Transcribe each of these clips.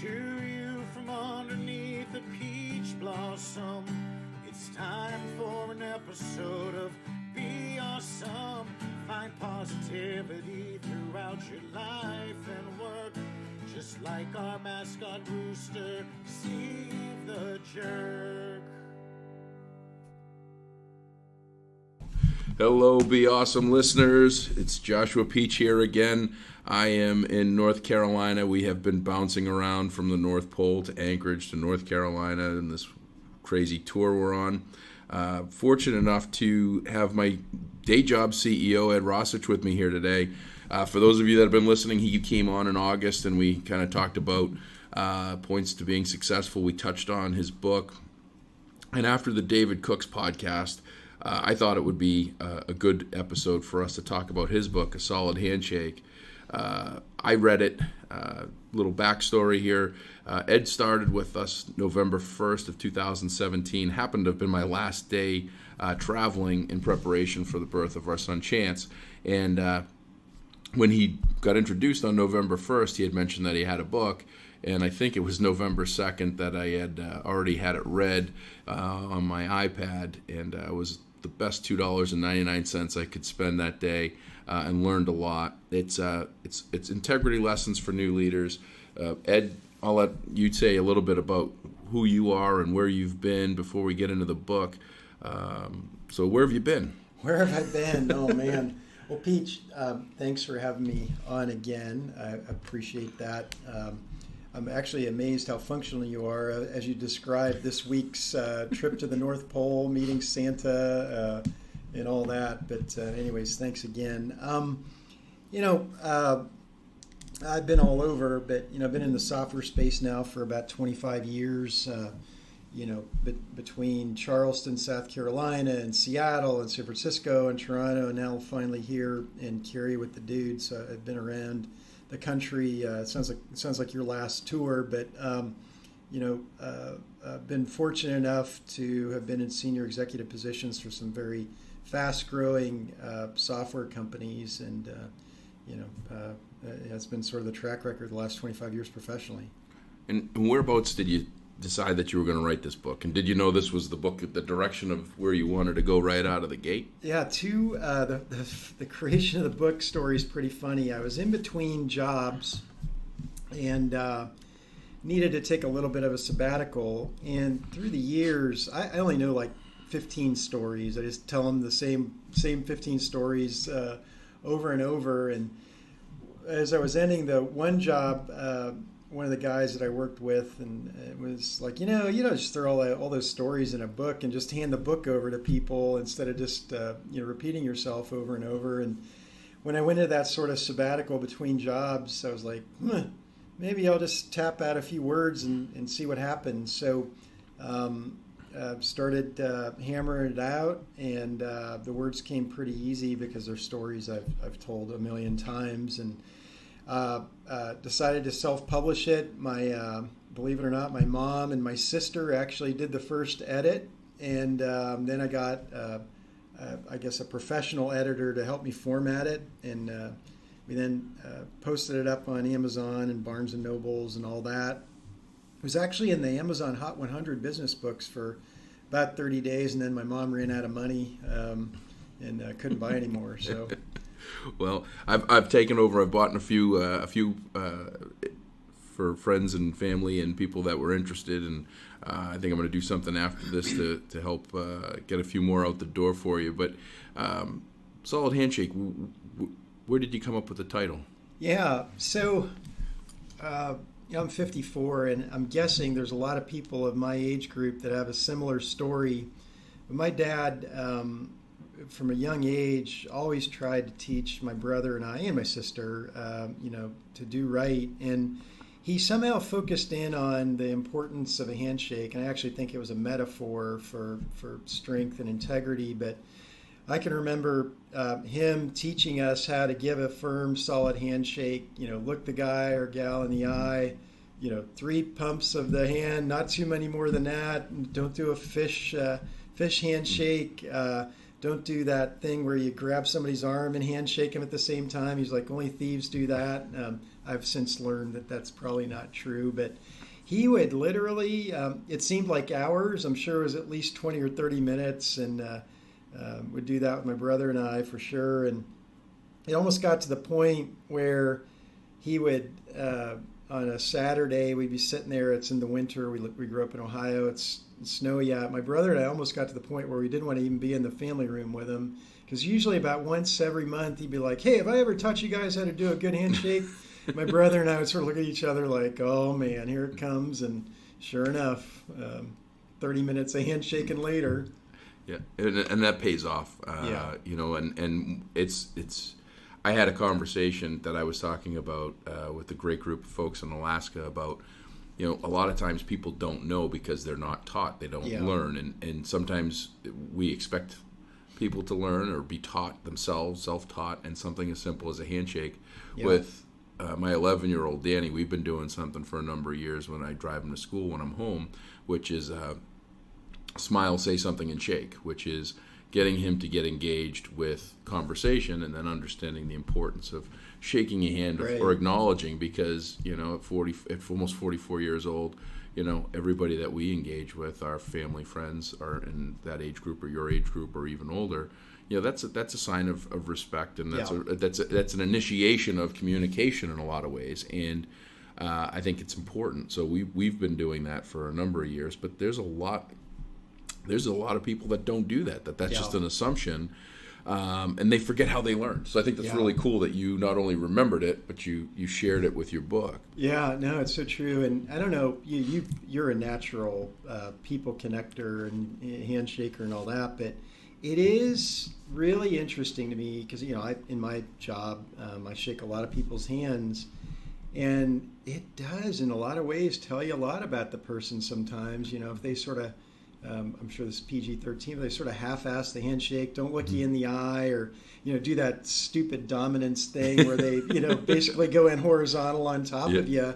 to you from underneath a peach blossom. It's time for an episode of Be Awesome. Find positivity throughout your life and work. Just like our mascot rooster, Steve the Jerk. Hello, Be Awesome listeners. It's Joshua Peach here again. I am in North Carolina. We have been bouncing around from the North Pole to Anchorage to North Carolina in this crazy tour we're on. Fortunate enough to have my day job CEO, Ed Roshitsh, with me here today. For those of you that have been listening, he came on in August and we kind of talked about points to being successful. We touched on his book. And after the David Cook's podcast, I thought it would be a good episode for us to talk about his book, A Solid Handshake. I read it, little backstory here. Ed started with us November 1st of 2017. Happened to have been my last day traveling in preparation for the birth of our son Chance. And when he got introduced on November 1st, he had mentioned that he had a book. And I think it was November 2nd that I had already had it read on my iPad. And it was the best $2.99 I could spend that day, and learned a lot. It's integrity lessons for new leaders. Ed, I'll let you say a little bit about who you are and where you've been before we get into the book. So where have you been? Where have I been? Oh, man. Well, Peach, thanks for having me on again. I appreciate that. I'm actually amazed how functional you are as you described this week's trip to the North Pole, meeting Santa, and all that. But anyways, thanks again. I've been all over, but I've been in the software space now for about 25 years. Between Charleston, South Carolina, and Seattle, and San Francisco, and Toronto, and now finally here in Cary with the dudes. So I've been around the country. It sounds like your last tour, but been fortunate enough to have been in senior executive positions for some very fast-growing software companies, and it's been sort of the track record the last 25 years professionally. And whereabouts did you decide that you were going to write this book? And did you know this was the book, the direction of where you wanted to go right out of the gate? Yeah, the creation of the book story is pretty funny. I was in between jobs and needed to take a little bit of a sabbatical. And through the years, I only know like 15 stories. I just tell them the same 15 stories over and over. And as I was ending the one job, one of the guys that I worked with, and it was like, you don't just throw all those stories in a book and just hand the book over to people instead of just repeating yourself over and over. And when I went into that sort of sabbatical between jobs, I was like, maybe I'll just tap out a few words and see what happens. So started hammering it out, and the words came pretty easy because they're stories I've told a million times, and decided to self-publish it. My believe it or not, my mom and my sister actually did the first edit, and then I got a professional editor to help me format it, and we then posted it up on Amazon and Barnes and Nobles and all that. It was actually in the Amazon Hot 100 business books for about 30 days, and then my mom ran out of money and couldn't buy any more. So. Well, I've taken over. I've bought a few for friends and family and people that were interested, and I think I'm going to do something after this to help get a few more out the door for you. But Solid Handshake, where did you come up with the title? Yeah, so I'm 54, and I'm guessing there's a lot of people of my age group that have a similar story. But my dad, from a young age, always tried to teach my brother and I and my sister, to do right. And he somehow focused in on the importance of a handshake. And I actually think it was a metaphor for strength and integrity. But I can remember him teaching us how to give a firm, solid handshake. Look the guy or gal in the eye. 3 pumps of the hand, not too many more than that. Don't do a fish handshake. don't do that thing where you grab somebody's arm and handshake him at the same time. He's like, only thieves do that. I've since learned that that's probably not true, but he would literally, it seemed like hours. I'm sure it was at least 20 or 30 minutes, and would do that with my brother and I for sure. And it almost got to the point where he would, on a Saturday, we'd be sitting there. It's in the winter. We grew up in Ohio. It's snowy out. My brother and I almost got to the point where we didn't want to even be in the family room with him, because usually about once every month he'd be like, hey, have I ever taught you guys how to do a good handshake? My brother and I would sort of look at each other like, oh man, here it comes. And sure enough, 30 minutes of handshaking later. Yeah, and that pays off. You know, and it's. I had a conversation that I was talking about with a great group of folks in Alaska about, you know, a lot of times people don't know because they're not taught. They don't learn, and sometimes we expect people to learn or be taught themselves, self-taught, and something as simple as a handshake. With my 11-year-old Danny, we've been doing something for a number of years when I drive him to school when I'm home, which is smile, say something, and shake, which is getting him to get engaged with conversation and then understanding the importance of shaking a hand or acknowledging, because, you know, at almost 44 years old, you know, everybody that we engage with, our family, friends, are in that age group or your age group or even older. You know, that's a sign of respect, and that's an initiation of communication in a lot of ways, and I think it's important. So we've been doing that for a number of years, but there's a lot of people that don't do that. That's just an assumption, and they forget how they learned. So I think that's really cool that you not only remembered it, but you shared it with your book. Yeah, no, it's so true. And I don't know, you're a natural people connector and handshaker and all that, but it is really interesting to me because, you know, in my job, I shake a lot of people's hands, and it does in a lot of ways tell you a lot about the person sometimes. You know, if they sort of, I'm sure this is PG-13, but they sort of half-ass the handshake, don't look you in the eye, or, you know, do that stupid dominance thing where they, you know, basically go in horizontal on top of you.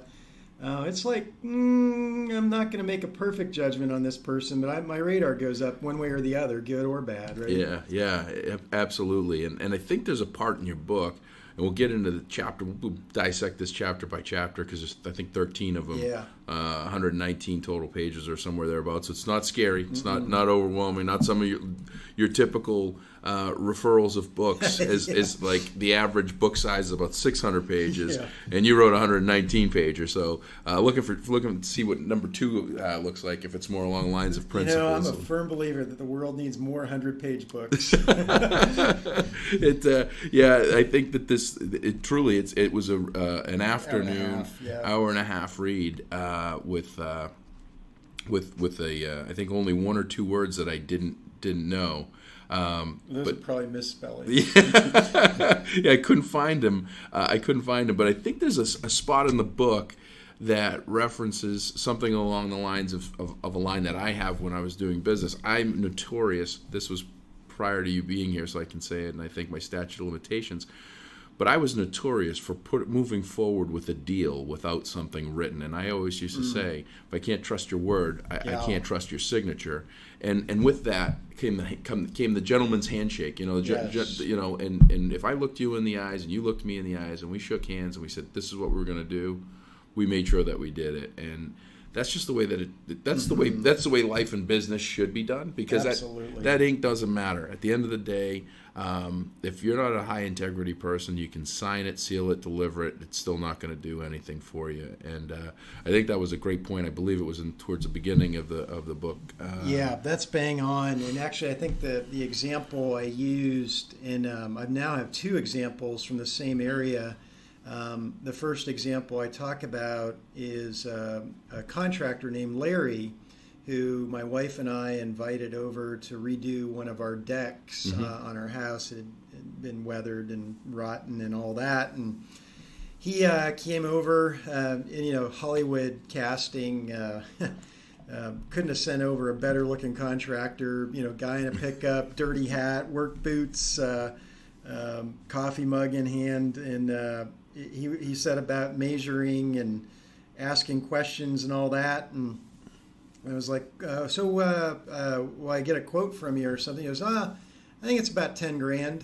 It's like, I'm not going to make a perfect judgment on this person, but my radar goes up one way or the other, good or bad, right? Yeah, absolutely. And I think there's a part in your book, and we'll get into the chapter, we'll dissect this chapter by chapter, because there's, I think, 13 of them, 119 total pages or somewhere thereabouts. So it's not scary, it's not overwhelming, not some of your typical referrals of books is like the average book size is about 600 pages, and you wrote 119 pages. So looking to see what number 2 looks like, if it's more along the lines of principles. You know, I'm a firm believer that the world needs more 100-page books. I think that it was an afternoon, hour and a half read with I think only 1 or 2 words that I didn't know. Those are probably misspellings. I couldn't find them. But I think there's a spot in the book that references something along the lines of a line that I have when I was doing business. I'm notorious. This was prior to you being here, so I can say it, and I think my statute of limitations. But I was notorious for moving forward with a deal without something written. And I always used to say, if I can't trust your word, I can't trust your signature. And with that came the gentleman's handshake. You know, and if I looked you in the eyes and you looked me in the eyes and we shook hands and we said, this is what we're going to do, we made sure that we did it. And that's just the way that's the way life and business should be done, because that ink doesn't matter. At the end of the day, if you're not a high integrity person, you can sign it, seal it, deliver it. It's still not going to do anything for you. And I think that was a great point. I believe it was towards the beginning of the book. That's bang on. And actually, I think the example I used, and I now have 2 examples from the same area. The first example I talk about is a contractor named Larry, who my wife and I invited over to redo one of our decks on our house. It had been weathered and rotten and all that. And he came over, and, you know, Hollywood casting, couldn't have sent over a better looking contractor, you know, guy in a pickup, dirty hat, work boots, coffee mug in hand. And he said about measuring and asking questions and all that. And I was like, will I get a quote from you or something? He goes, I think it's about 10 grand.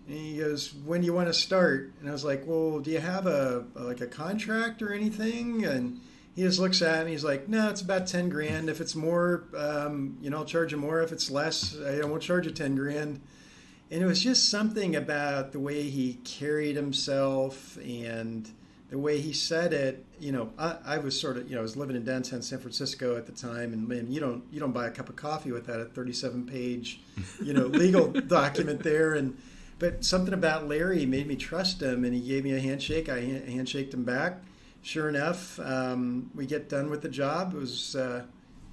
And he goes, when do you want to start? And I was like, well, do you have a contract or anything? And he just looks at me. He's like, no, it's about 10 grand. If it's more, I'll charge you more. If it's less, I won't charge you 10 grand. And it was just something about the way he carried himself and the way he said it. I was sort of, I was living in downtown San Francisco at the time, and man, you don't buy a cup of coffee without a 37-page, legal document there. But something about Larry made me trust him, and he gave me a handshake. I handshaked him back. Sure enough, we get done with the job. It was, I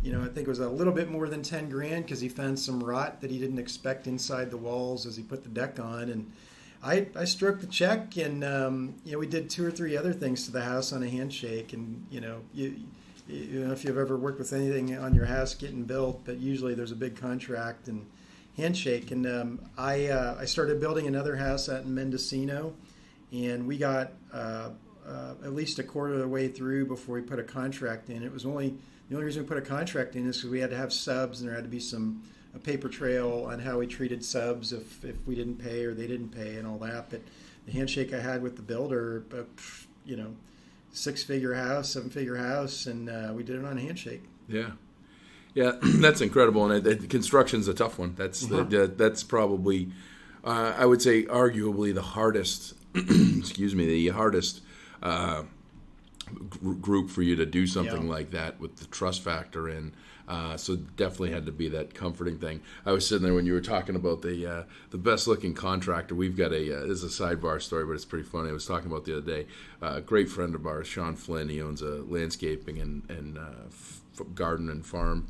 think it was a little bit more than 10 grand because he found some rot that he didn't expect inside the walls as he put the deck on. And I stroked the check, and we did 2 or 3 other things to the house on a handshake. And if you've ever worked with anything on your house getting built, but usually there's a big contract and handshake. And I started building another house out in Mendocino, and we got at least a quarter of the way through before we put a contract in. The only reason we put a contract in is because we had to have subs, and there had to be a paper trail on how we treated subs if we didn't pay or they didn't pay and all that. But the handshake I had with the builder, 6-figure house, 7-figure house, and we did it on a handshake. Yeah. Yeah, that's incredible, and the construction's a tough one. That's probably, I would say, arguably the hardest. The hardest group for you to do something like that with the trust factor in. So definitely had to be that comforting thing. I was sitting there when you were talking about the best looking contractor. We've got this is a sidebar story, but it's pretty funny. I was talking about the other day. A great friend of ours, Sean Flynn. He owns a landscaping and garden and farm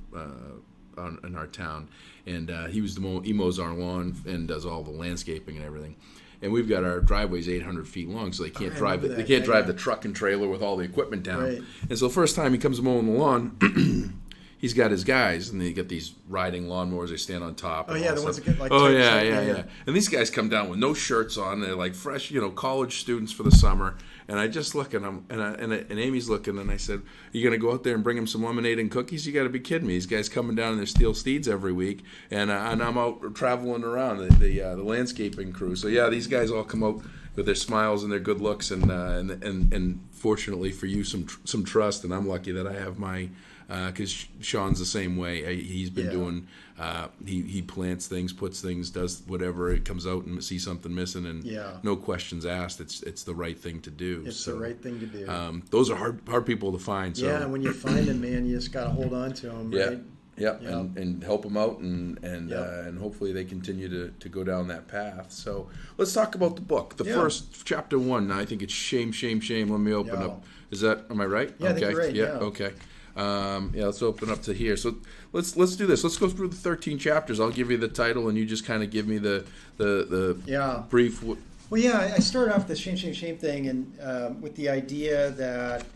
in our town, and he mows our lawn and does all the landscaping and everything. And we've got our driveways 800 feet long, so they can't drive the truck and trailer with all the equipment down. Right. And so the first time he comes mowing the lawn, he's got his guys, and they get these riding lawnmowers. They stand on top. Oh, yeah, the ones that get like... Oh, yeah. And these guys come down with no shirts on. They're like fresh, college students for the summer. And I just look at them, and Amy's looking, and I said, "Are you going to go out there and bring him some lemonade and cookies? You got to be kidding me. These guys coming down in their steel steeds every week, and I'm out traveling around, the landscaping crew. So, yeah, these guys all come out with their smiles and their good looks, and fortunately for you, some trust, and I'm lucky that I have my... because Sean's the same way. He's been doing. He plants things, puts things, does whatever. It comes out and sees something missing, and no questions asked. It's the right thing to do. It's the right thing to do. Those are hard people to find. So. Yeah, when you find them, man, you just got to hold on to them. Right? Yeah. And help them out, and hopefully they continue to go down that path. So let's talk about the book. The first chapter 1. I think it's shame, shame, shame. Let me open up. Am I right? Yeah, I think you're right. Yeah. Okay. Let's open up to here. So let's do this. Let's go through the 13 chapters. I'll give you the title, and you just kind of give me the brief. Well, yeah, I started off the shame, shame, shame thing, and with the idea that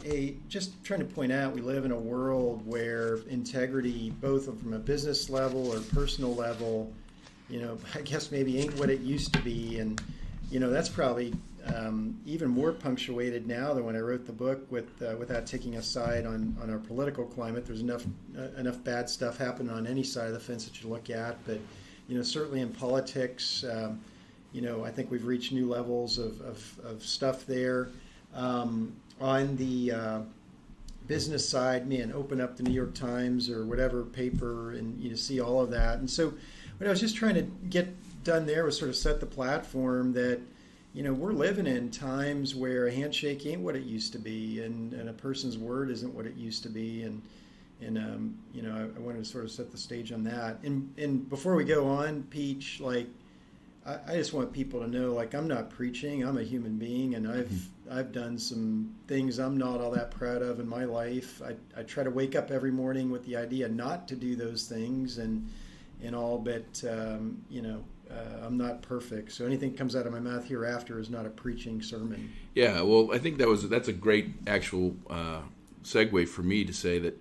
just trying to point out we live in a world where integrity, both from a business level or personal level, I guess maybe ain't what it used to be, and that's probably even more punctuated now than when I wrote the book. Without taking a side on our political climate, there's enough bad stuff happening on any side of the fence that you look at. But certainly in politics, I think we've reached new levels of stuff there. On the business side, man, open up the New York Times or whatever paper, and you see all of that. And so, what I was just trying to get done there was sort of set the platform that. We're living in times where a handshake ain't what it used to be, and a person's word isn't what it used to be, and I wanted to sort of set the stage on that. And before we go on, Peach, I just want people to know, I'm not preaching. I'm a human being, and I've done some things I'm not all that proud of in my life. I try to wake up every morning with the idea not to do those things, and all, but I'm not perfect, so anything that comes out of my mouth hereafter is not a preaching sermon. Yeah, well, I think that's a great actual segue for me to say that,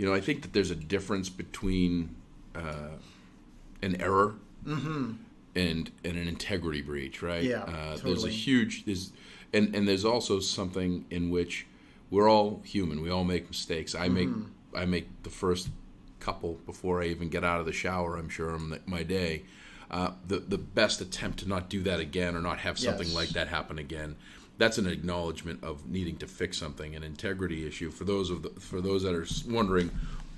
I think that there's a difference between an error and an integrity breach, right? Yeah, totally. And there's also something in which we're all human. We all make mistakes. I make the first couple before I even get out of the shower, I'm sure, on my day. the best attempt to not do that again or not have something Yes. like that happen again. That's an acknowledgement of needing to fix something, an integrity issue. For those that are wondering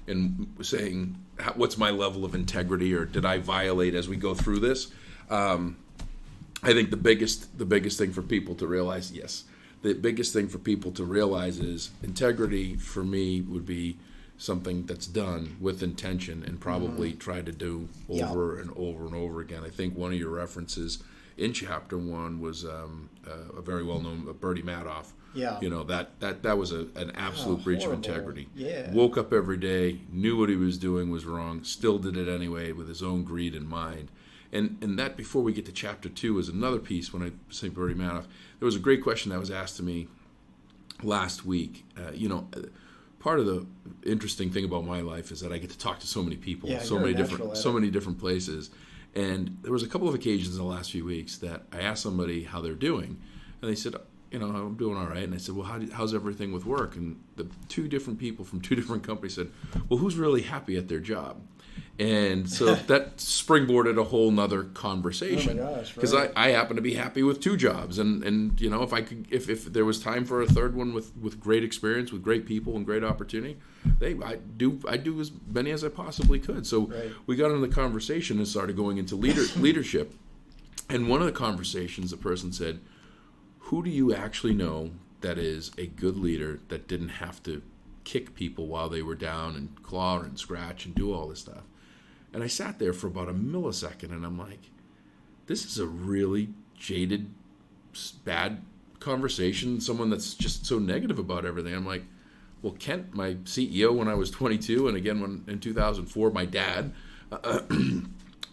and saying, what's my level of integrity, or did I violate as we go through this? I think the biggest thing for people to realize, the biggest thing for people to realize is integrity for me would be something that's done with intention and probably try to do over and over and over again. I think one of your references in chapter 1 was a very well-known Bertie Madoff. Yeah. That was an absolute breach of horrible. integrity. Yeah. Woke up every day, knew what he was doing was wrong, still did it anyway with his own greed in mind. And that, before we get to chapter 2, is another piece. When I say Bertie Madoff, there was a great question that was asked to me last week. Part of the interesting thing about my life is that I get to talk to so many people, so many different places. And there was a couple of occasions in the last few weeks that I asked somebody how they're doing, and they said, I'm doing all right. And I said, well, how's everything with work? And the 2 different people from 2 different companies said, well, who's really happy at their job? And so that springboarded a whole nother conversation. Oh my gosh, because right. I happen to be happy with 2 jobs, and if I could, if there was time for a third one with great experience, with great people and great opportunity, I do as many as I possibly could. So we got into the conversation and started going into leadership. And one of the conversations, the person said, who do you actually know that is a good leader that didn't have to kick people while they were down and claw and scratch and do all this stuff? And I sat there for about a millisecond, and I'm like, this is a really jaded, bad conversation, someone that's just so negative about everything. I'm like, well, Kent, my CEO when I was 22, and again in 2004, my dad,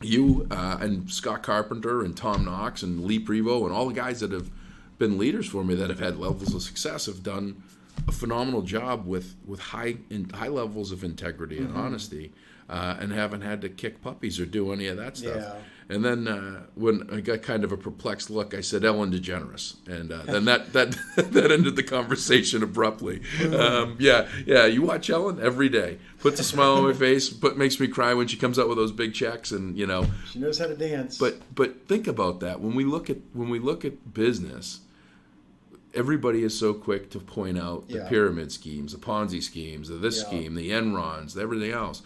you and Scott Carpenter and Tom Knox and Lee Prevost and all the guys that have been leaders for me that have had levels of success have done a phenomenal job with high levels of integrity and honesty, and haven't had to kick puppies or do any of that stuff. Yeah. And then when I got kind of a perplexed look, I said Ellen DeGeneres, and then that ended the conversation abruptly. You watch Ellen every day. Puts a smile on my face, makes me cry when she comes out with those big checks, and she knows how to dance. But think about that. When we look at business, everybody is so quick to point out the pyramid schemes, the Ponzi schemes, the scheme, the Enrons, everything else,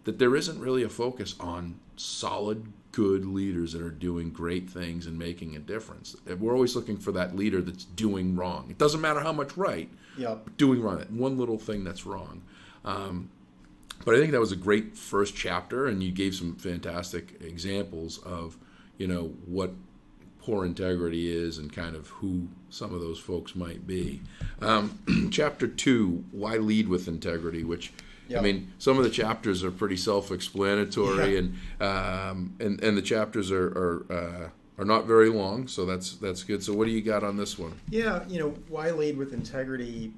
that there isn't really a focus on solid, good leaders that are doing great things and making a difference. We're always looking for that leader that's doing wrong. It doesn't matter how much right, but doing wrong, that one little thing that's wrong. But I think that was a great first chapter, and you gave some fantastic examples of, what poor integrity is and kind of who some of those folks might be. Chapter 2, why lead with integrity, which, I mean, some of the chapters are pretty self-explanatory, and the chapters are not very long, so that's good. So what do you got on this one? Yeah, why lead with integrity?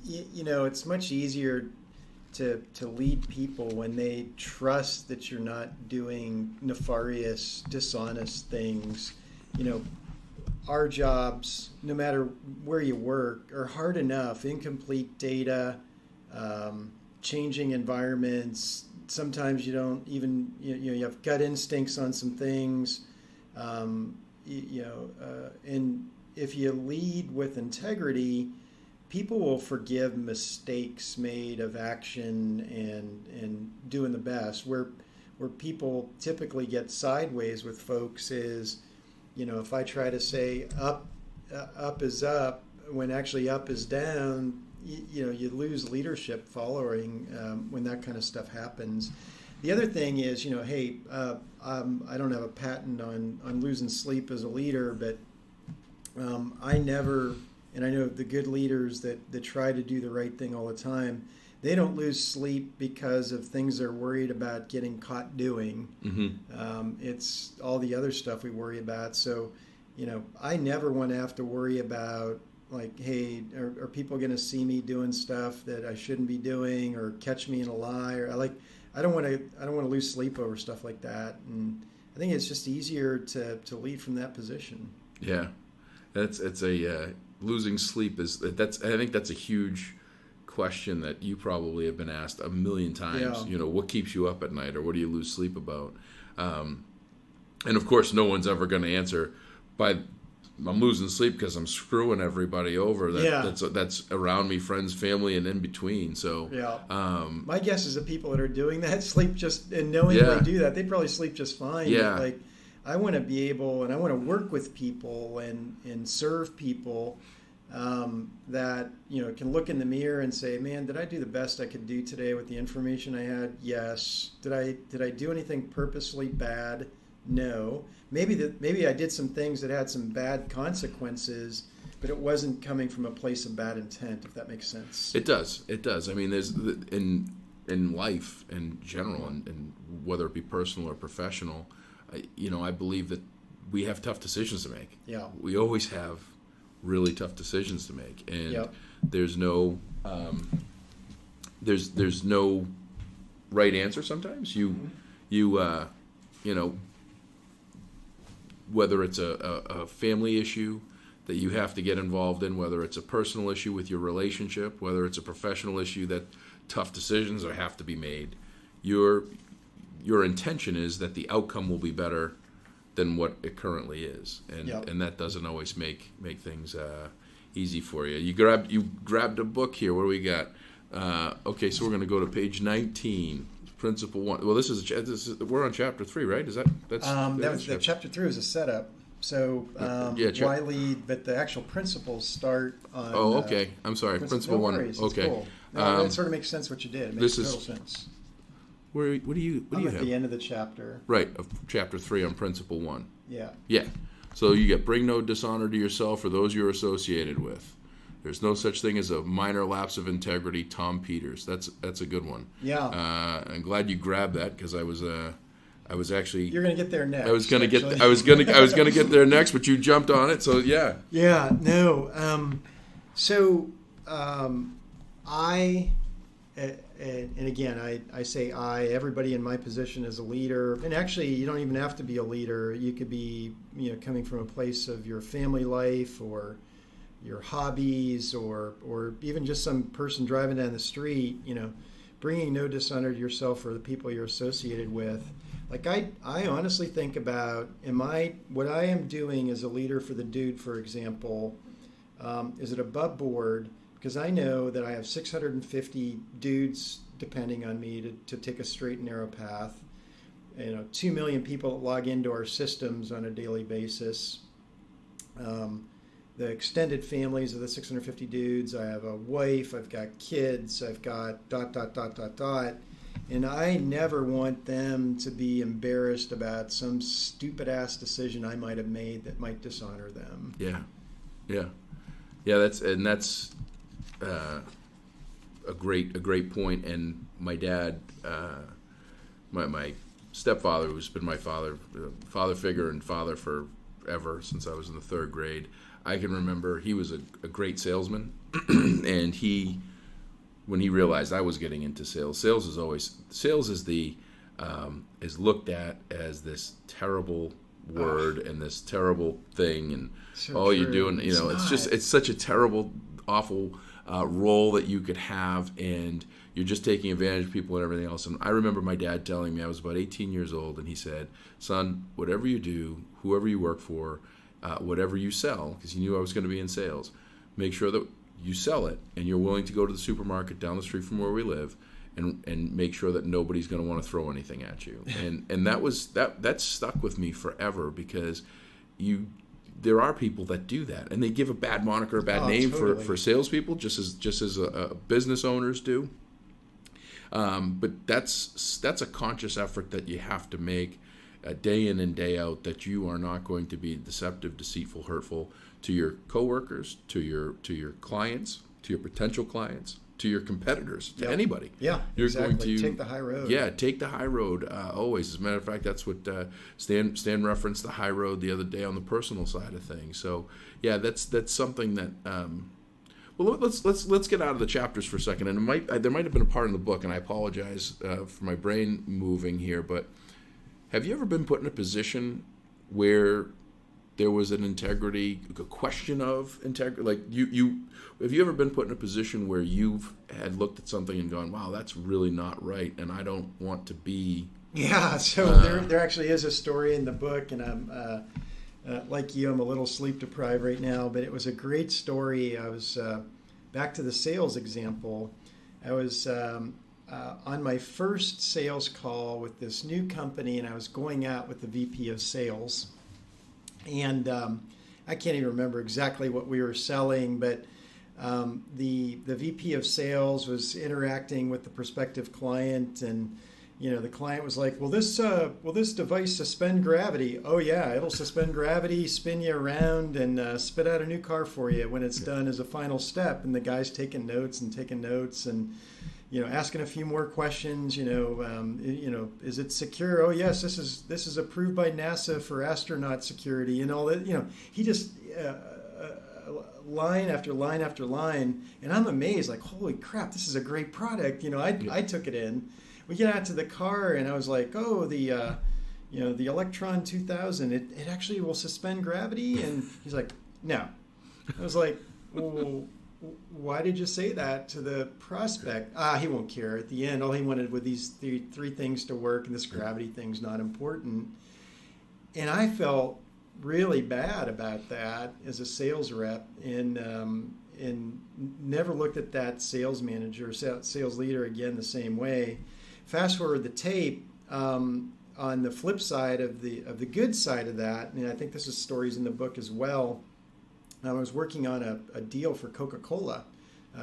It's much easier to lead people when they trust that you're not doing nefarious, dishonest things. Our jobs, no matter where you work, are hard enough. Incomplete data, changing environments. Sometimes you don't even, you have gut instincts on some things. And if you lead with integrity, people will forgive mistakes made of action and doing the best. Where people typically get sideways with folks is, if I try to say up is up when actually up is down, you lose leadership following when that kind of stuff happens. The other thing is, hey, I don't have a patent on losing sleep as a leader, but I never. And I know the good leaders that try to do the right thing all the time, they don't lose sleep because of things they're worried about getting caught doing. Mm-hmm. It's all the other stuff we worry about. So, I never want to have to worry about, like, hey, are people going to see me doing stuff that I shouldn't be doing, or catch me in a lie? Or I don't want to lose sleep over stuff like that. And I think it's just easier to lead from that position. Yeah, losing sleep I think that's a huge question that you probably have been asked a million times. Yeah. What keeps you up at night, or what do you lose sleep about? And of course, no one's ever going to answer by I'm losing sleep because I'm screwing everybody over. That's around me, friends, family, and in between. So my guess is the people that are doing that sleep just and knowingly do that. They probably sleep just fine. Yeah. Like I want to be able, and I want to work with people and serve people that can look in the mirror and say, man, did I do the best I could do today with the information I had? Yes. Did I do anything purposely bad? No. Maybe I did some things that had some bad consequences, but it wasn't coming from a place of bad intent, if that makes sense. It does. I mean, there's in life in general, and whether it be personal or professional, I believe that we have tough decisions to make. Yeah. We always have really tough decisions to make, and there's no there's no right answer. Sometimes whether it's a family issue that you have to get involved in, whether it's a personal issue with your relationship, whether it's a professional issue that tough decisions have to be made, your intention is that the outcome will be better than what it currently is, and that doesn't always make things easy for you. You grabbed a book here. What do we got? Okay, so we're going to go to page 19. Principle 1. Well, this is we're on chapter 3, right? Chapter 3 was a setup. So why lead? But the actual principles start on. Oh, okay. I'm sorry. Principle 1. Worries. Okay. Cool. No, it sort of makes sense what you did. It makes total sense. What do you I'm have? At the end of the chapter. Right, of chapter 3 on principle 1. Yeah. Yeah. So you get bring no dishonor to yourself or those you're associated with. There's no such thing as a minor lapse of integrity. Tom Peters. That's a good one. Yeah. I'm glad you grabbed that because I was actually. You're gonna get there next. I was gonna get there next, but you jumped on it. So yeah. Yeah. No. And again, I say everybody in my position is a leader. And actually, you don't even have to be a leader. You could be, coming from a place of your family life or your hobbies or even just some person driving down the street, bringing no dishonor to yourself or the people you're associated with. Like I honestly think about, what I am doing as a leader for the dude, for example, is it above board? Because I know that I have 650 dudes depending on me to take a straight and narrow path. 2 million people that log into our systems on a daily basis. The extended families of the 650 dudes. I have a wife. I've got kids. I've got ... And I never want them to be embarrassed about some stupid ass decision I might have made that might dishonor them. Yeah. That's a great point. And my dad, my stepfather, who's been my father figure and father forever since I was in the 3rd grade. I can remember he was a great salesman, and when he realized I was getting into sales is looked at as this terrible word and this terrible thing, and so all true. you're doing, it's such a terrible, awful role that you could have, and you're just taking advantage of people and everything else. And I remember my dad telling me, I was about 18 years old, and he said, son, whatever you do, whoever you work for, whatever you sell, because he knew I was going to be in sales, make sure that you sell it and you're willing to go to the supermarket down the street from where we live and make sure that nobody's going to want to throw anything at you. And that stuck with me forever, because there are people that do that, and they give a bad moniker, a bad name totally. for salespeople, just as business owners do. But that's a conscious effort that you have to make day in and day out, that you are not going to be deceptive, deceitful, hurtful to your coworkers, to your clients, to your potential clients, to your competitors, to anybody. Yeah, you're exactly. going to take the high road. Yeah, take the high road always. As a matter of fact, that's what Stan referenced, the high road, the other day on the personal side of things. So yeah, that's something that. Well, let's get out of the chapters for a second, and there might have been a part in the book, and I apologize for my brain moving here, but have you ever been put in a position where there was an integrity, a question of integrity? Like have you ever been put in a position where you've had looked at something and gone, wow, that's really not right, and I don't want to be Yeah, so there actually is a story in the book, and I'm like you, I'm a little sleep deprived right now, but it was a great story. I was back to the sales example. I was on my first sales call with this new company, and I was going out with the VP of sales, and I can't even remember exactly what we were selling, but the VP of sales was interacting with the prospective client, and the client was like, will this device suspend gravity? Oh yeah, it'll suspend gravity, spin you around, and spit out a new car for you when it's done as a final step. And the guy's taking notes and asking a few more questions. Is it secure? Oh yes, this is approved by NASA for astronaut security and all that. He just line after line after line, and I'm amazed. Like, holy crap, this is a great product. I took it in. We get out to the car, and I was like, oh, the Electron 2000, it actually will suspend gravity? And he's like, no. I was like, well, why did you say that to the prospect? He won't care. At the end, all he wanted were these three things to work, and this gravity thing's not important. And I felt really bad about that as a sales rep, and never looked at that sales manager or sales leader again the same way. Fast forward the tape, on the flip side of the good side of that, and I think this is stories in the book as well. I was working on a deal for Coca-Cola,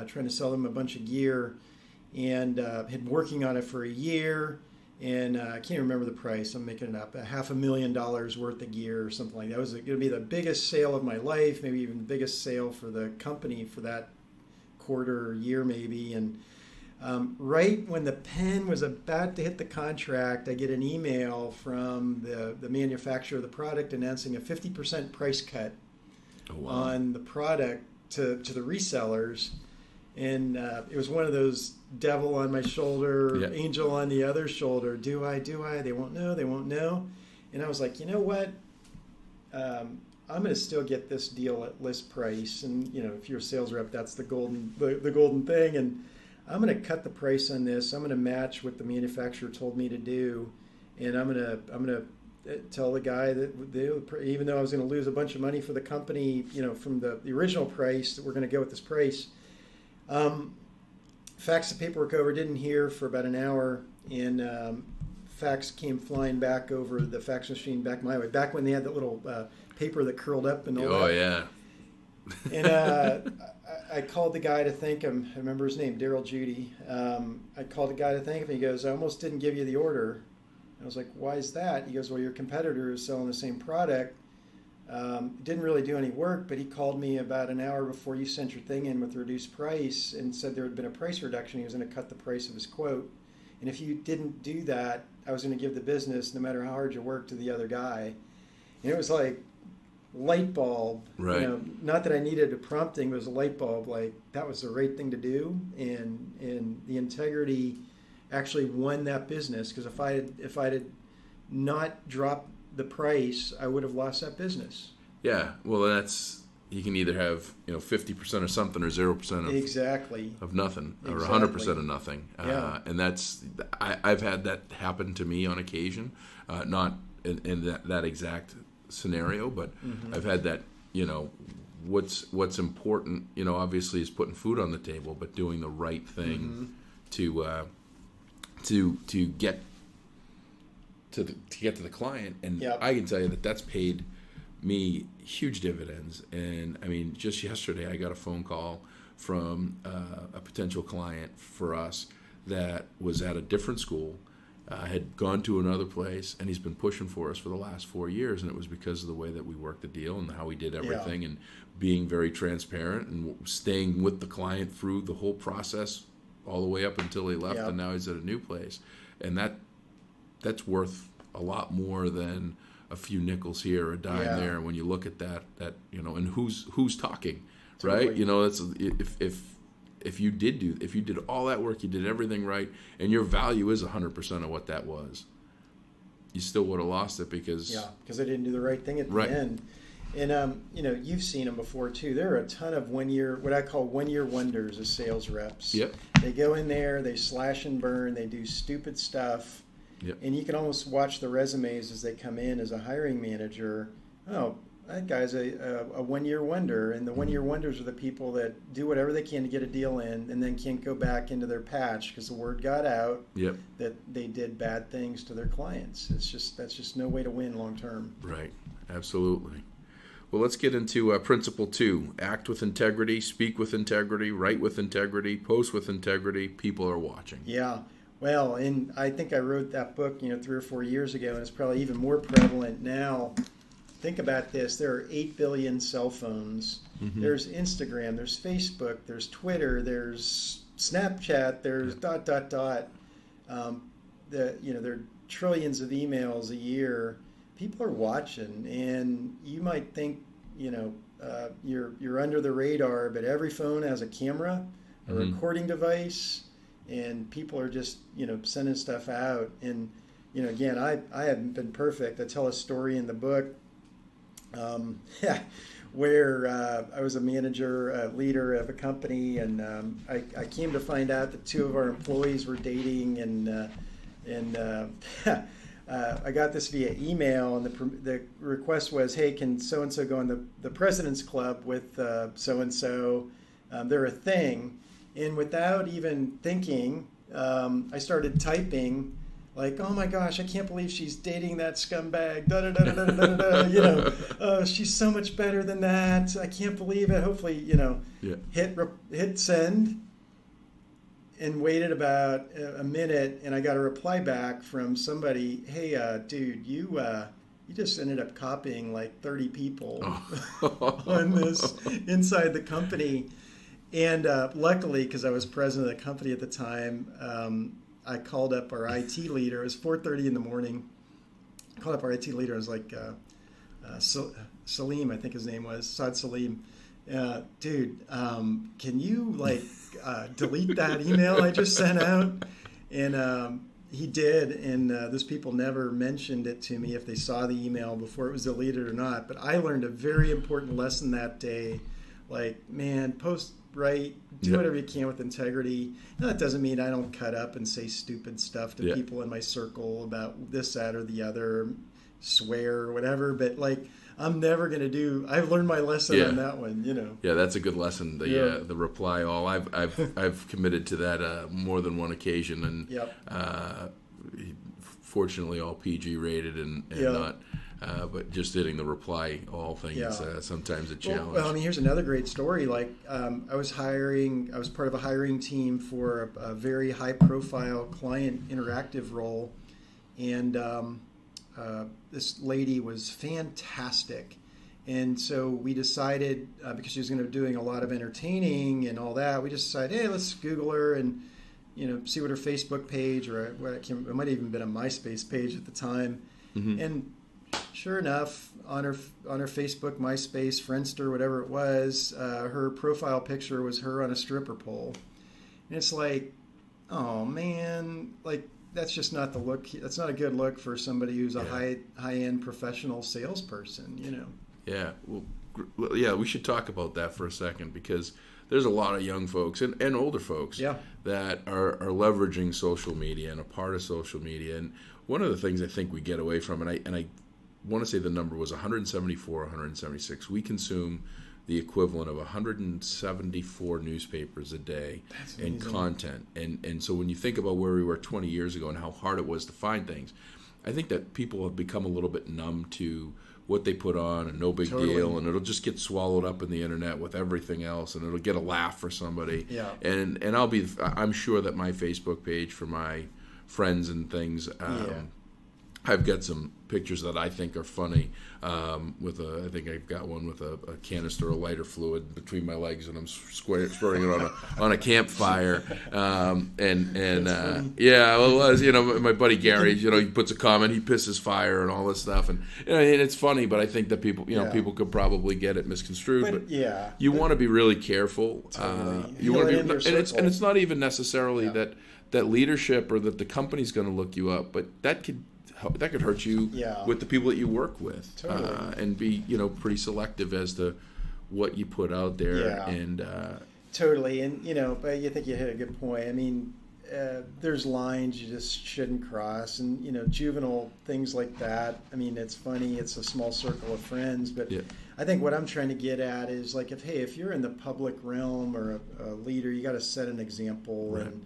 trying to sell them a bunch of gear, and had been working on it for a year, and I can't remember the price. I'm making it up. $500,000 worth of gear or something like that. It was going to be the biggest sale of my life, maybe even the biggest sale for the company for that quarter or year maybe, and right when the pen was about to hit the contract, I get an email from the manufacturer of the product announcing a 50% price cut on the product to the resellers. And it was one of those devil on my shoulder, angel on the other shoulder. Do I? They won't know. And I was like, you know what? I'm going to still get this deal at list price. And, if you're a sales rep, that's the golden thing. And I'm going to cut the price on this. I'm going to match what the manufacturer told me to do, and I'm going to tell the guy that even though I was going to lose a bunch of money for the company, from the original price, that we're going to go with this price. Faxed the paperwork over. Didn't hear for about an hour, and fax came flying back over the fax machine back my way. Back when they had that little paper that curled up and all that. Oh yeah. And I called the guy to thank him. I remember his name, Daryl Judy. I called the guy to thank him. He goes, I almost didn't give you the order. I was like, why is that? He goes, well, your competitor is selling the same product. Didn't really do any work, but he called me about an hour before you sent your thing in with the reduced price and said there had been a price reduction. He was going to cut the price of his quote. And if you didn't do that, I was going to give the business, no matter how hard you worked, to the other guy. And it was like, light bulb, right. Not that I needed a prompting, it was a light bulb, like that was the right thing to do, and the integrity actually won that business, because if I had not dropped the price, I would have lost that business. Yeah, well, that's, you can either have 50% of something or 0% of exactly of nothing, or exactly. 100% of nothing. Yeah. And that's, I've had that happen to me on occasion, not in that exact scenario, but I've had that. What's important, obviously, is putting food on the table, but doing the right thing to get to the client. And I can tell you that's paid me huge dividends. And I mean, just yesterday I got a phone call from a potential client for us that was at a different school, had gone to another place, and he's been pushing for us for the last 4 years, and it was because of the way that we worked the deal and how we did everything, and being very transparent and staying with the client through the whole process all the way up until he left, and now he's at a new place. And that's worth a lot more than a few nickels here or a dime there. When you look at that and who's talking, right? That's if you did all that work, you did everything right, and your value is 100% of what that was, you still would have lost it because I didn't do the right thing at the end. And you've seen them before too. There are a ton of what I call 1 year wonders as sales reps. Yep. They go in there, they slash and burn, they do stupid stuff, Yep. And you can almost watch the resumes as they come in as a hiring manager. Oh, that guy's a one-year wonder, and the one-year wonders are the people that do whatever they can to get a deal in and then can't go back into their patch because the word got out Yep. that they did bad things to their clients. That's just no way to win long term. Right. Absolutely. Well, let's get into principle 2. Act with integrity, speak with integrity, write with integrity, post with integrity. People are watching. Yeah. Well, and I think I wrote that book, 3 or 4 years ago, and it's probably even more prevalent now. Think about this. There are 8 billion cell phones. Mm-hmm. There's Instagram, there's Facebook, there's Twitter, there's Snapchat, there's ... There are trillions of emails a year. People are watching, and you might think, you're under the radar, but every phone has a camera, a Mm-hmm. recording device, and people are just, sending stuff out. And, again, I haven't been perfect. I tell a story in the book where I was a manager, a leader of a company, and I came to find out that 2 of our employees were dating, and I got this via email, and the request was, hey, can so-and-so go in the President's Club with so-and-so? They're a thing. And without even thinking, I started typing, like, oh my gosh, I can't believe she's dating that scumbag. She's so much better than that. I can't believe it. Hopefully, hit send, and waited about a minute, and I got a reply back from somebody. Hey, dude, you just ended up copying like 30 people on this inside the company. And luckily, because I was president of the company at the time, I called up our IT leader. It was 4:30 in the morning. I called up our IT leader. I was like, Salim, I think his name was, Saad Salim. Dude, can you delete that email I just sent out? And he did, and those people never mentioned it to me if they saw the email before it was deleted or not. But I learned a very important lesson that day. Like, man, post right, do whatever you can with integrity. Now, that doesn't mean I don't cut up and say stupid stuff to people in my circle about this, that, or the other, swear or whatever. But I'm never going to do. I've learned my lesson on that one. Yeah, that's a good lesson. The reply all. I've committed to that more than one occasion, and fortunately all PG rated and not. But just hitting the reply all thing is sometimes a challenge. Well, here's another great story. I was part of a hiring team for a very high-profile client interactive role, and this lady was fantastic. And so we decided, because she was going to be doing a lot of entertaining and all that, we just decided, hey, let's Google her and see what her Facebook page, or it might have even been a MySpace page at the time, and sure enough, on her Facebook, MySpace, Friendster, whatever it was, her profile picture was her on a stripper pole. And it's like, oh man, that's just not the look. That's not a good look for somebody who's a high-end professional salesperson, Yeah, well, we should talk about that for a second, because there's a lot of young folks and older folks that are leveraging social media and a part of social media. And one of the things I think we get away from, and I want to say the number was 174, 176. We consume the equivalent of 174 newspapers a day in content. And so when you think about where we were 20 years ago and how hard it was to find things, I think that people have become a little bit numb to what they put on and no big deal, and it'll just get swallowed up in the internet with everything else, and it'll get a laugh for somebody. Yeah. And I'm sure that my Facebook page for my friends and things, I've got some pictures that I think are funny. I think I've got one with a canister of lighter fluid between my legs, and I'm squirting it on a campfire. It was. My buddy Gary, he puts a comment, he pisses fire and all this stuff, and it's funny. But I think that people, people could probably get it misconstrued. But you want to be really careful. Totally. You want to be, and it's not even necessarily that leadership or that the company's going to look you up, but that could hurt you with the people that you work with, and be pretty selective as to what you put out there. And totally. And but you think you hit a good point. I mean, there's lines you just shouldn't cross, and juvenile things like that. I mean, it's funny. It's a small circle of friends, but Yeah. I think what I'm trying to get at is like, if you're in the public realm or a leader, you got to set an example, Right. and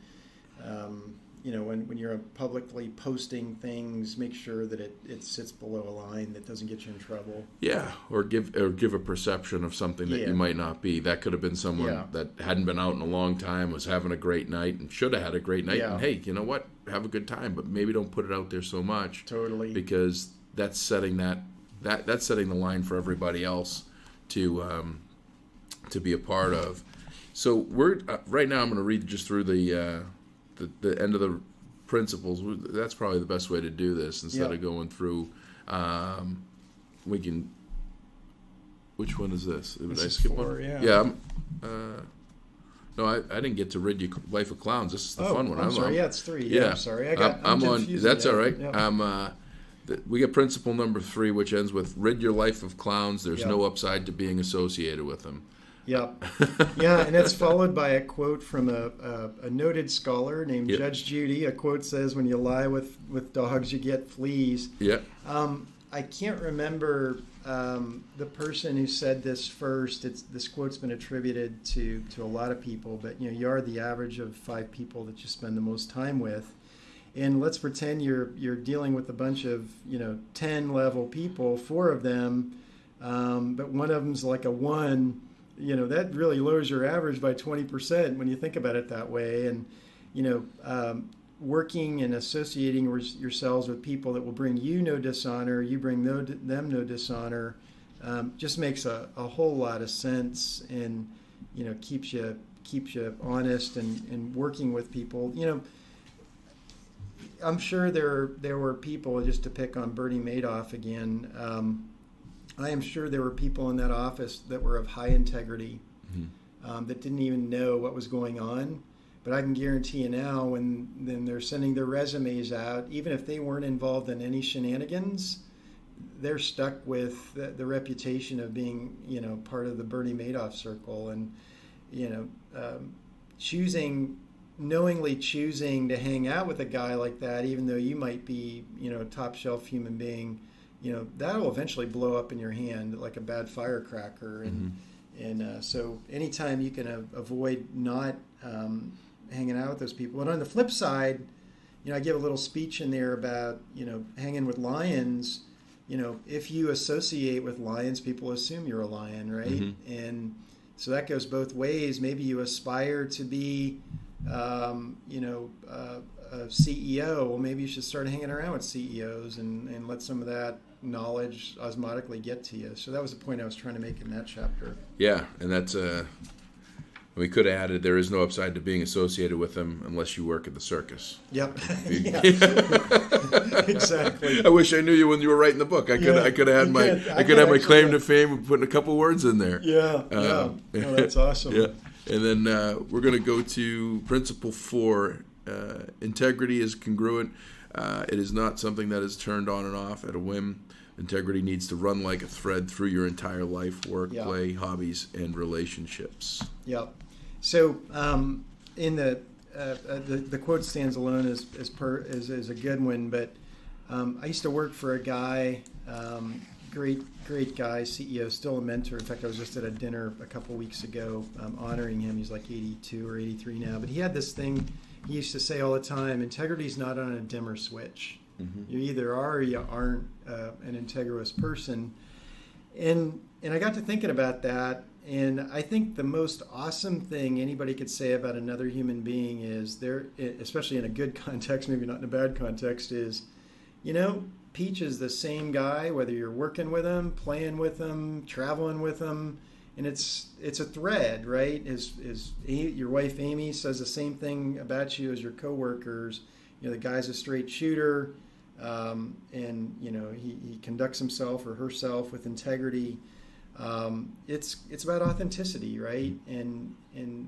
when you're publicly posting things, make sure that it sits below a line that doesn't get you in trouble. Yeah, or give a perception of something that Yeah. you might not be. That could have been someone Yeah. that hadn't been out in a long time, was having a great night, and should have had a great night. Yeah. And hey, you know what? Have a good time, but maybe don't put it out there so much. Totally. Because that's setting that's setting the line for everybody else to be a part of. So we're right now. I'm going to read just through the end of the principles. That's probably the best way to do this instead Yeah. of going through. We can. Which one is this? Did I is skip 4, one? yeah. Yeah. No, I didn't get to read you Life of Clowns. This is the fun one. I'm sorry. Yeah, it's 3. Yeah, I'm sorry. I'm on. confusing That's you. all right. Yep. We get principle number 3, which ends with rid your life of clowns. There's Yep. no upside to being associated with them. Yep. Yeah, and it's followed by a quote from a noted scholar named Yep. Judge Judy. A quote says, "When you lie with dogs, you get fleas." Yeah. I can't remember the person who said this first. This quote's been attributed to a lot of people, but you are the average of 5 people that you spend the most time with. And let's pretend you're dealing with a bunch of 10 level people, 4 of them, but one of them's like a 1. That really lowers your average by 20% when you think about it that way. And working and associating yourselves with people that will bring you no dishonor, you bring them no dishonor, just makes a whole lot of sense, and keeps you honest and working with people. I'm sure there were people, just to pick on Bernie Madoff again. I am sure there were people in that office that were of high integrity, that didn't even know what was going on. But I can guarantee you now, when they're sending their resumes out, even if they weren't involved in any shenanigans, they're stuck with the reputation of being, part of the Bernie Madoff circle, and knowingly choosing to hang out with a guy like that, even though you might be, a top shelf human being, that'll eventually blow up in your hand like a bad firecracker. And so anytime you can avoid not hanging out with those people. And on the flip side, I give a little speech in there about, hanging with lions. If you associate with lions, people assume you're a lion, right? Mm-hmm. And so that goes both ways. Maybe you aspire to be, a CEO. Well, maybe you should start hanging around with CEOs and let some of that knowledge osmotically get to you. So that was the point I was trying to make in that chapter. Yeah, and that's we could have added, there is no upside to being associated with them unless you work at the circus. Yep. Exactly. I wish I knew you when you were writing the book. I could have had my claim to fame and putting a couple words in there. Yeah. Oh, that's awesome. Yeah. And then we're going to go to principle 4. Integrity is congruent. It is not something that is turned on and off at a whim. Integrity needs to run like a thread through your entire life, work, play, hobbies, and relationships. Yep. So in the quote stands alone is a good one, but I used to work for a guy, great guy, CEO, still a mentor. In fact, I was just at a dinner a couple weeks ago honoring him. He's like 82 or 83 now, but he had this thing he used to say all the time: integrity is not on a dimmer switch. Mm-hmm. You either are or you aren't an integrous person. And I got to thinking about that, and I think the most awesome thing anybody could say about another human being is, especially in a good context, maybe not in a bad context, is, Peach is the same guy, whether you're working with him, playing with him, traveling with him, and it's a thread, right? Your wife Amy says the same thing about you as your coworkers. The guy's a straight shooter, and he conducts himself or herself with integrity. It's about authenticity, right? And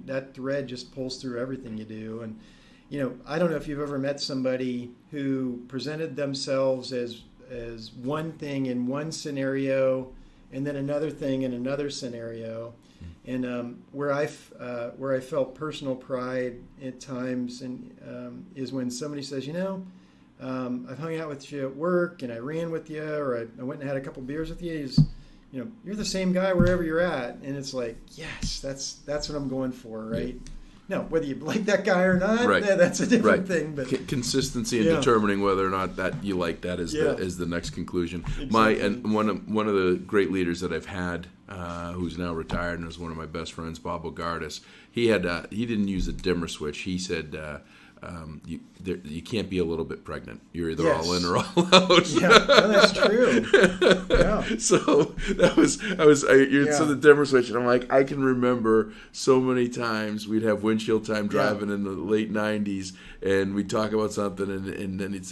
that thread just pulls through everything you do. And I don't know if you've ever met somebody who presented themselves as one thing in one scenario, and then another thing in another scenario. And where I felt personal pride at times, and is when somebody says, I've hung out with you at work, and I ran with you, or I went and had a couple beers with you. You're the same guy wherever you're at, and it's like, yes, that's what I'm going for, right? Yeah. No, whether you like that guy or not, right. That's a different thing. But consistency in determining whether or not that you like that is the next conclusion. Exactly. One of the great leaders that I've had, who's now retired and is one of my best friends, Bob Ogardis, he didn't use a dimmer switch. He said, you can't be a little bit pregnant. You're either all in or all out. Yeah, that's true. Yeah. So so the dimmer switch, and I'm like, I can remember so many times we'd have windshield time driving in the late '90s, and we'd talk about something, and then it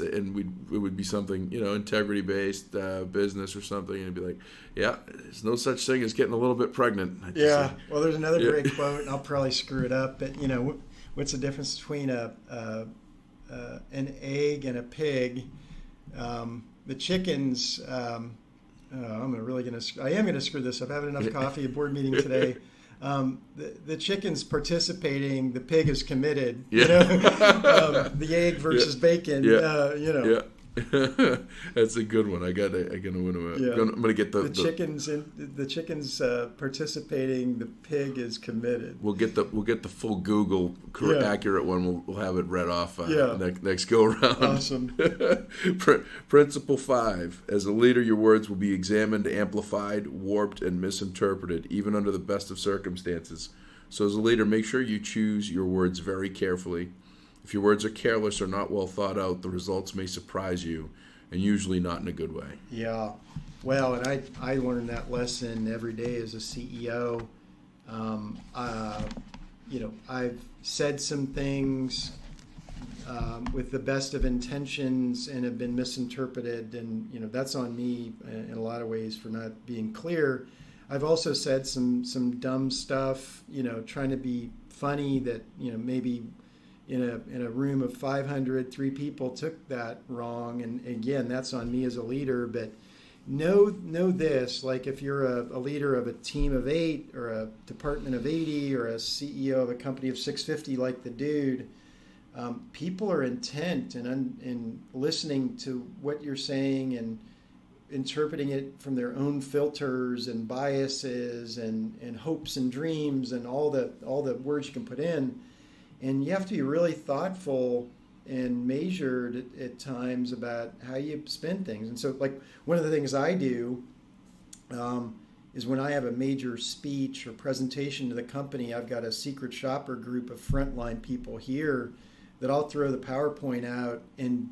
would be something integrity based business or something, and it'd be like, yeah, there's no such thing as getting a little bit pregnant. Well, there's another great quote, and I'll probably screw it up, but what's the difference between an egg and a pig? The chickens. I am going to screw this up. I haven't enough coffee. A board meeting today. The chicken's participating. The pig is committed. Yeah. The egg versus bacon. Yeah. That's a good one. I'm gonna get the chickens. The chickens participating. The pig is committed. We'll get the full Google accurate one. We'll have it read off next go around. Awesome. Principle 5: as a leader, your words will be examined, amplified, warped, and misinterpreted, even under the best of circumstances. So, as a leader, make sure you choose your words very carefully. If your words are careless or not well thought out, the results may surprise you, and usually not in a good way. Yeah. Well, and I learned that lesson every day as a CEO. I've said some things with the best of intentions and have been misinterpreted, and that's on me in a lot of ways for not being clear. I've also said some dumb stuff, trying to be funny that maybe in a room of 500, 3 people took that wrong, and again, that's on me as a leader. But know this: like if you're a leader of a team of 8 or a department of 80 or a CEO of a company of 650, like the dude, people are intent and listening to what you're saying and interpreting it from their own filters and biases and hopes and dreams and all the words you can put in. And you have to be really thoughtful and measured at times about how you spend things. And so, like, one of the things I do is when I have a major speech or presentation to the company, I've got a secret shopper group of frontline people here that I'll throw the PowerPoint out and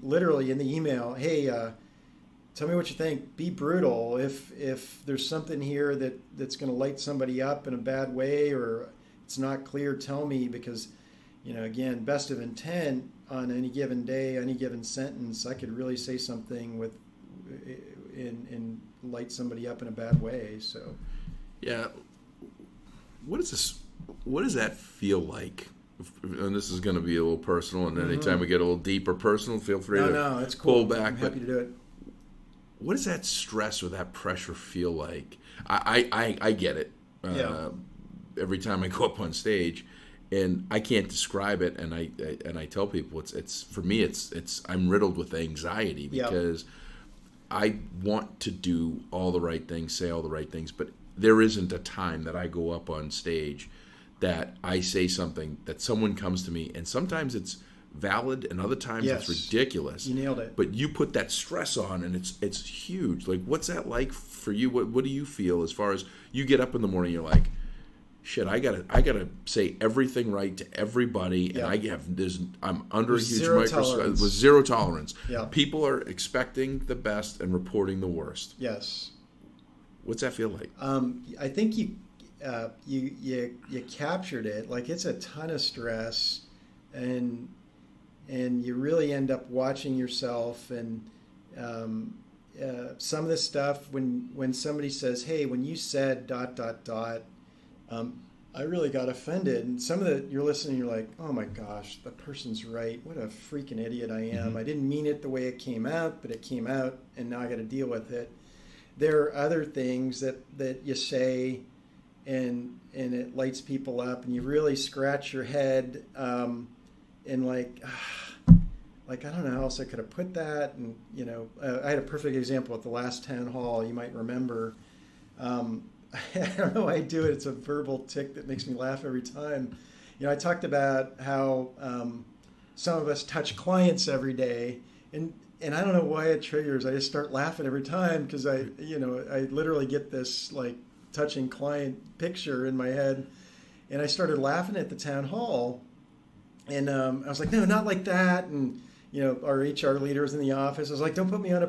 literally in the email, hey, tell me what you think. Be brutal. If there's something here that's going to light somebody up in a bad way or it's not clear, tell me, because again, best of intent on any given day, any given sentence, I could really say something and light somebody up in a bad way. So what does that feel like? And this is going to be a little personal, and anytime we get a little deeper personal, feel free to it's cool. Pull back. I'm happy to do it. What does that stress or that pressure feel like? I get it. Every time I go up on stage, and I can't describe it, and I tell people it's for me it's I'm riddled with anxiety because I want to do all the right things, say all the right things, but there isn't a time that I go up on stage that I say something that someone comes to me, and sometimes it's valid and other times it's ridiculous. You nailed it. But you put that stress on, and it's huge. Like, what's that like for you? What do you feel as far as you get up in the morning, you're like, shit, I gotta say everything right to everybody, and I'm under a huge microscope with zero tolerance. Yeah. People are expecting the best and reporting the worst. Yes. What's that feel like? I think you captured it. Like, it's a ton of stress, and you really end up watching yourself. And some of the stuff when somebody says, "Hey, when you said ... I really got offended," and some of you're listening, you're like, "Oh my gosh, that person's right. What a freaking idiot I am. I didn't mean it the way it came out, but it came out, and now I got to deal with it." there are other things that you say, and it lights people up, and you really scratch your head, and like I don't know how else I could have put that. And I had a perfect example at the last town hall. You might remember. I don't know why I do it. It's a verbal tick that makes me laugh every time. I talked about how some of us touch clients every day, and I don't know why it triggers. I just start laughing every time because I literally get this like touching client picture in my head, and I started laughing at the town hall, and I was like, no, not like that, and our HR leader was in the office. I was like, don't put me on a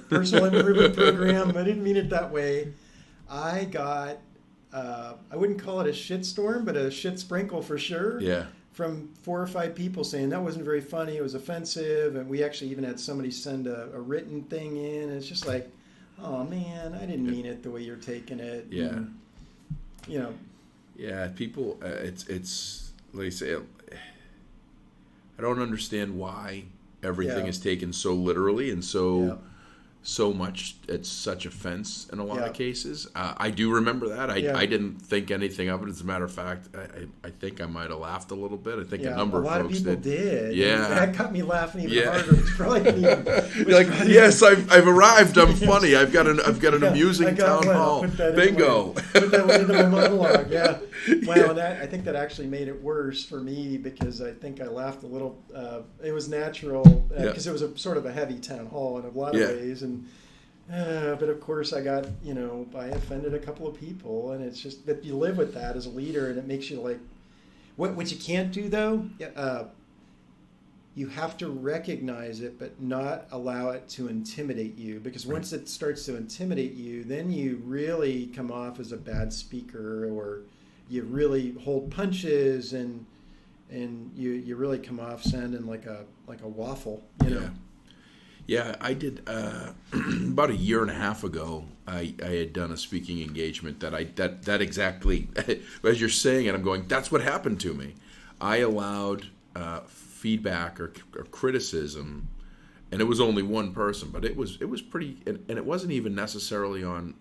personal improvement program. I didn't mean it that way. I got, I wouldn't call it a shit storm, but a shit sprinkle for sure. Yeah. From 4 or 5 people saying that wasn't very funny, it was offensive, and we actually even had somebody send a written thing in. And it's just like, oh man, I didn't mean it the way you're taking it. Yeah. And, Yeah, people, it's like I say, I don't understand why everything is taken so literally and so much. It's such offense in a lot of cases. I do remember that. I didn't think anything of it. As a matter of fact, I think I might have laughed a little bit. I think a number of folks people did. Yeah, and that cut me laughing even harder. It's probably like, yes, I've arrived. I'm funny. I've got an amusing town hall. Bingo. Put that into my monologue. Yeah. Well, I think that actually made it worse for me because I think I laughed a little. It was natural because it was a sort of a heavy town hall in a lot of ways. But of course I got, I offended a couple of people, and it's just that you live with that as a leader, and it makes you like, what you can't do though, you have to recognize it, but not allow it to intimidate you, because once it starts to intimidate you, then you really come off as a bad speaker, or you really hold punches, and you really come off sounding like a waffle, Yeah, I did about a year and a half ago. I had done a speaking engagement that exactly, as you're saying it, I'm going, that's what happened to me. I allowed feedback or criticism, and it was only one person, but it was pretty, and it wasn't even necessarily on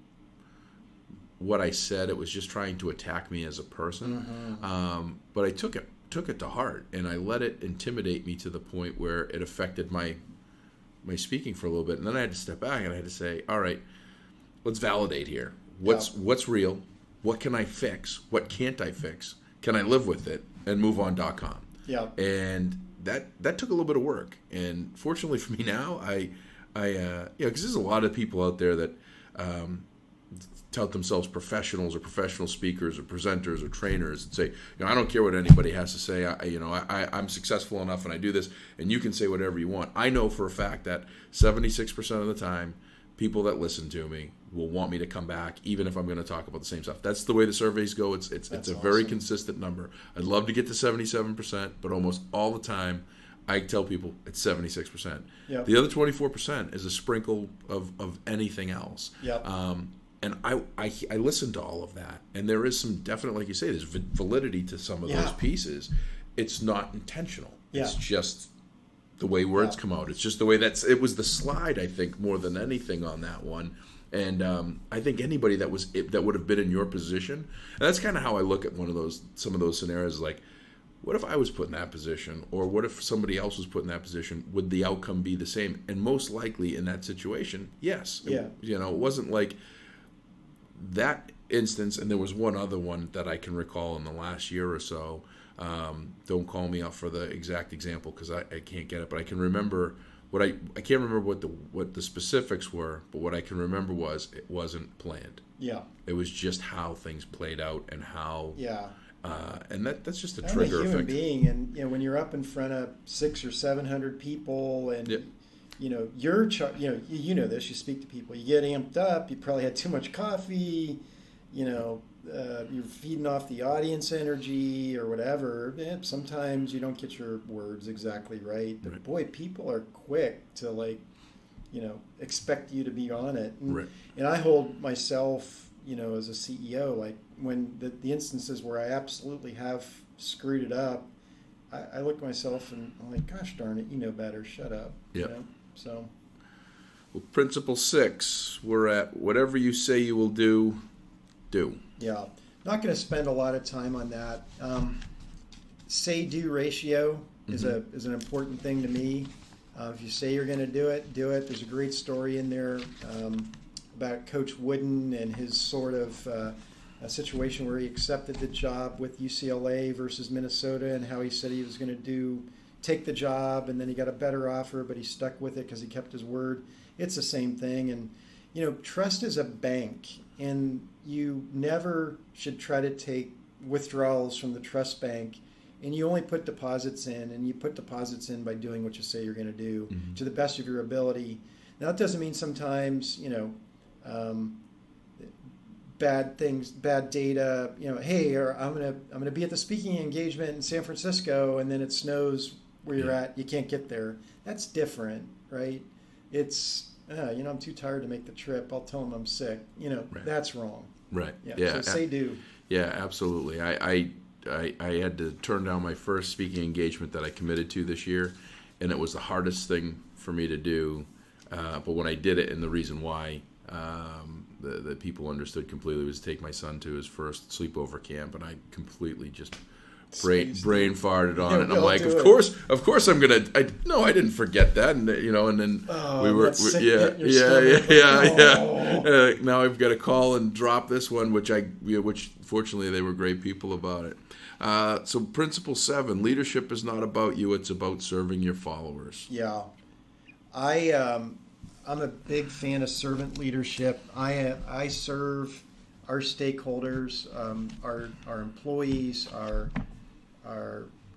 what I said. It was just trying to attack me as a person. Mm-hmm. But I took it to heart, and I let it intimidate me to the point where it affected my speaking for a little bit, and then I had to step back and I had to say, all right, let's validate here. What's real? What can I fix? What can't I fix? Can I live with it? And move on.com. Yeah. And that took a little bit of work. And fortunately for me now, I because there's a lot of people out there that tout themselves professionals or professional speakers or presenters or trainers and say, I don't care what anybody has to say. I'm successful enough and I do this, and you can say whatever you want. I know for a fact that 76% of the time, people that listen to me will want me to come back, even if I'm going to talk about the same stuff. That's the way the surveys go. It's a very consistent number. I'd love to get to 77%, but almost all the time, I tell people it's 76%. Yep. The other 24% is a sprinkle of anything else. Yep. And I listen to all of that, and there is some definite, like you say, there's validity to some of those pieces. It's not intentional. Yeah. It's just the way words come out. It's just the way it was the slide, I think, more than anything on that one. And I think anybody that would have been in your position, and that's kind of how I look at some of those scenarios, like, what if I was put in that position, or what if somebody else was put in that position? Would the outcome be the same? And most likely in that situation, yes. Yeah. It wasn't like that instance, and there was one other one that I can recall in the last year or so. Don't call me up for the exact example because I can't get it, but I can remember I can't remember what the specifics were, but what I can remember was it wasn't planned. Yeah. It was just how things pplayed out and how. Yeah. And that's just a I'm trigger a human effect. being, and when you're up in front of 600 or 700 people, and you're you know this. You speak to people. You get amped up. You probably had too much coffee. You're feeding off the audience energy or whatever. Sometimes you don't get your words exactly right. But boy, people are quick to expect you to be on it. And I hold myself, as a CEO, like when the instances where I absolutely have screwed it up, I look at myself and I'm like, gosh darn it, you know better. Shut up. Yeah. So. Well, Principle 6, we're at whatever you say you will do, do. Yeah. Not going to spend a lot of time on that. Say-do ratio is an important thing to me. If you say you're going to do it, do it. There's a great story in there about Coach Wooden and his sort of a situation where he accepted the job with UCLA versus Minnesota, and how he said he was going to take the job, and then he got a better offer, but he stuck with it because he kept his word. It's the same thing. And, trust is a bank, and you never should try to take withdrawals from the trust bank. And you only put deposits in, and you put deposits in by doing what you say you're going to do to the best of your ability. Now, that doesn't mean sometimes, bad things, bad data. Hey, or I'm gonna be at the speaking engagement in San Francisco, and then it snows where you're at. You can't get there. That's different, right? It's I'm too tired to make the trip. I'll tell them I'm sick. Right. That's wrong. Right. Yeah. So say do. Yeah, absolutely. I had to turn down my first speaking engagement that I committed to this year, and it was the hardest thing for me to do. But when I did it, and the reason why the people understood completely, was to take my son to his first sleepover camp, and I completely just brain farted on it. And I'm like, of course I'm gonna. I didn't forget that, and then now I've got to call and drop this one, which fortunately they were great people about it. So Principle 7, leadership is not about you; it's about serving your followers. Yeah, I'm a big fan of servant leadership. I serve our stakeholders, our employees, our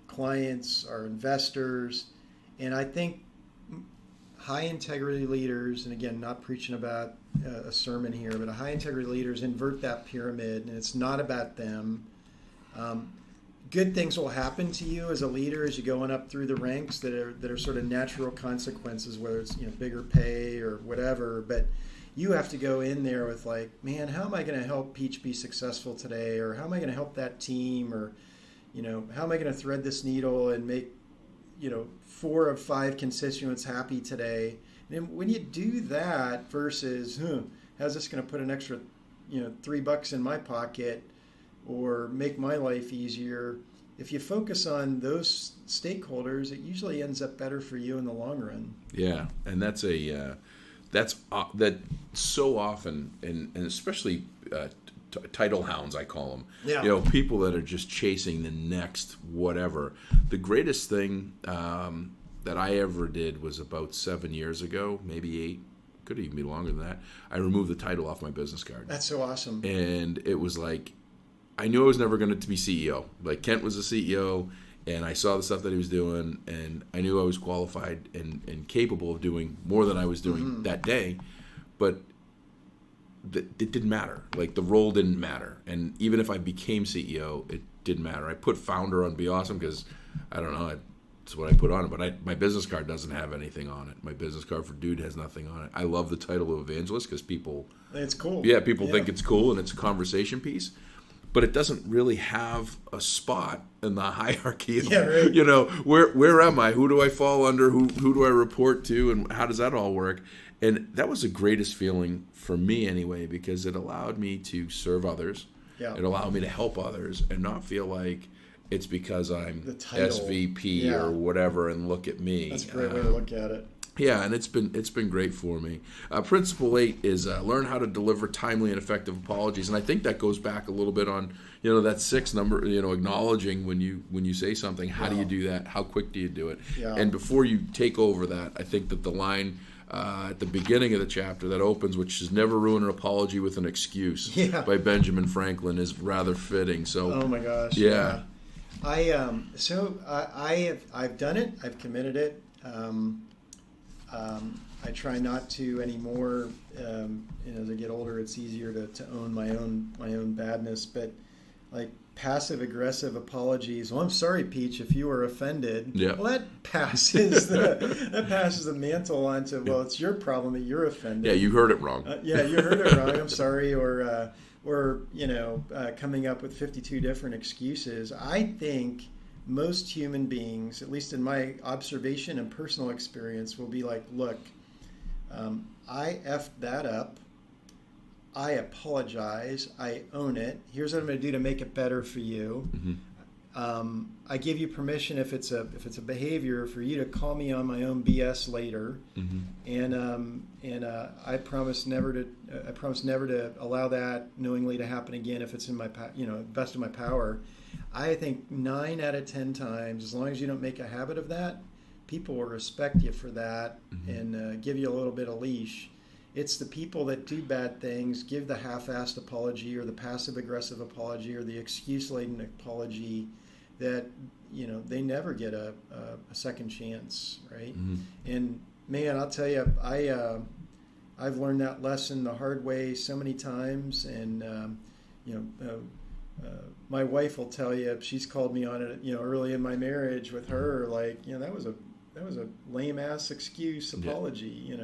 clients, our investors, and I think high integrity leaders, and again, not preaching about a sermon here, but high integrity leaders invert that pyramid, and it's not about them. Good things will happen to you as a leader as you're going up through the ranks that are sort of natural consequences, whether it's bigger pay or whatever. But you have to go in there with like, man, how am I going to help Peach be successful today, or how am I going to help that team, or how am I going to thread this needle and make 4 of 5 constituents happy today? And when you do that versus, how's this going to put an extra $3 in my pocket, or make my life easier, if you focus on those stakeholders, it usually ends up better for you in the long run. Yeah, and that's that so often, and especially title hounds, I call them. Yeah. People that are just chasing the next whatever. The greatest thing that I ever did was about 7 years ago, maybe 8. Could even be longer than that. I removed the title off my business card. That's so awesome. And it was like, I knew I was never going to be CEO. Like, Kent was the CEO, and I saw the stuff that he was doing, and I knew I was qualified and capable of doing more than I was doing that day. But it didn't matter. Like, the role didn't matter. And even if I became CEO, it didn't matter. I put founder on Be Awesome because, I don't know, it's what I put on it. But my business card doesn't have anything on it. My business card for Dude has nothing on it. I love the title of evangelist because people... It's cool. Yeah, people think it's cool, and it's a conversation piece. But it doesn't really have a spot in the hierarchy of, where am I? Who do I fall under? Who do I report to? And how does that all work? And that was the greatest feeling for me anyway, because it allowed me to serve others. Yeah. It allowed me to help others and not feel like it's because I'm the SVP or whatever and look at me. That's a great way to look at it. Yeah, and it's been great for me. Principle 8 is learn how to deliver timely and effective apologies, and I think that goes back a little bit on that 6 number. Acknowledging when you say something. How do you do that? How quick do you do it? Yeah. And before you take over that, I think that the line at the beginning of the chapter that opens, which is "Never ruin an apology with an excuse," by Benjamin Franklin, is rather fitting. So, oh my gosh, yeah. I've done it. I've committed it. I try not to anymore. As I get older, it's easier to own my own badness. But like passive aggressive apologies. Well, I'm sorry, Peach, if you were offended. Yeah. Well, that passes the mantle onto it's your problem that you're offended. Yeah, you heard it wrong. You heard it wrong. I'm sorry, or coming up with 52 different excuses. I think most human beings, at least in my observation and personal experience, will be like, look, I effed that up. I apologize. I own it. Here's what I'm going to do to make it better for you. I give you permission if it's a behavior for you to call me on my own BS later, and I promise never to allow that knowingly to happen again if it's in my best of my power. I think 9 out of 10 times, as long as you don't make a habit of that, people will respect you for that and give you a little bit of leash. It's the people that do bad things, give the half-assed apology or the passive-aggressive apology or the excuse-laden apology that, they never get a second chance, right? And man, I'll tell you, I've learned that lesson the hard way so many times, and my wife will tell you, she's called me on it, early in my marriage with her, like, that was a lame-ass excuse apology,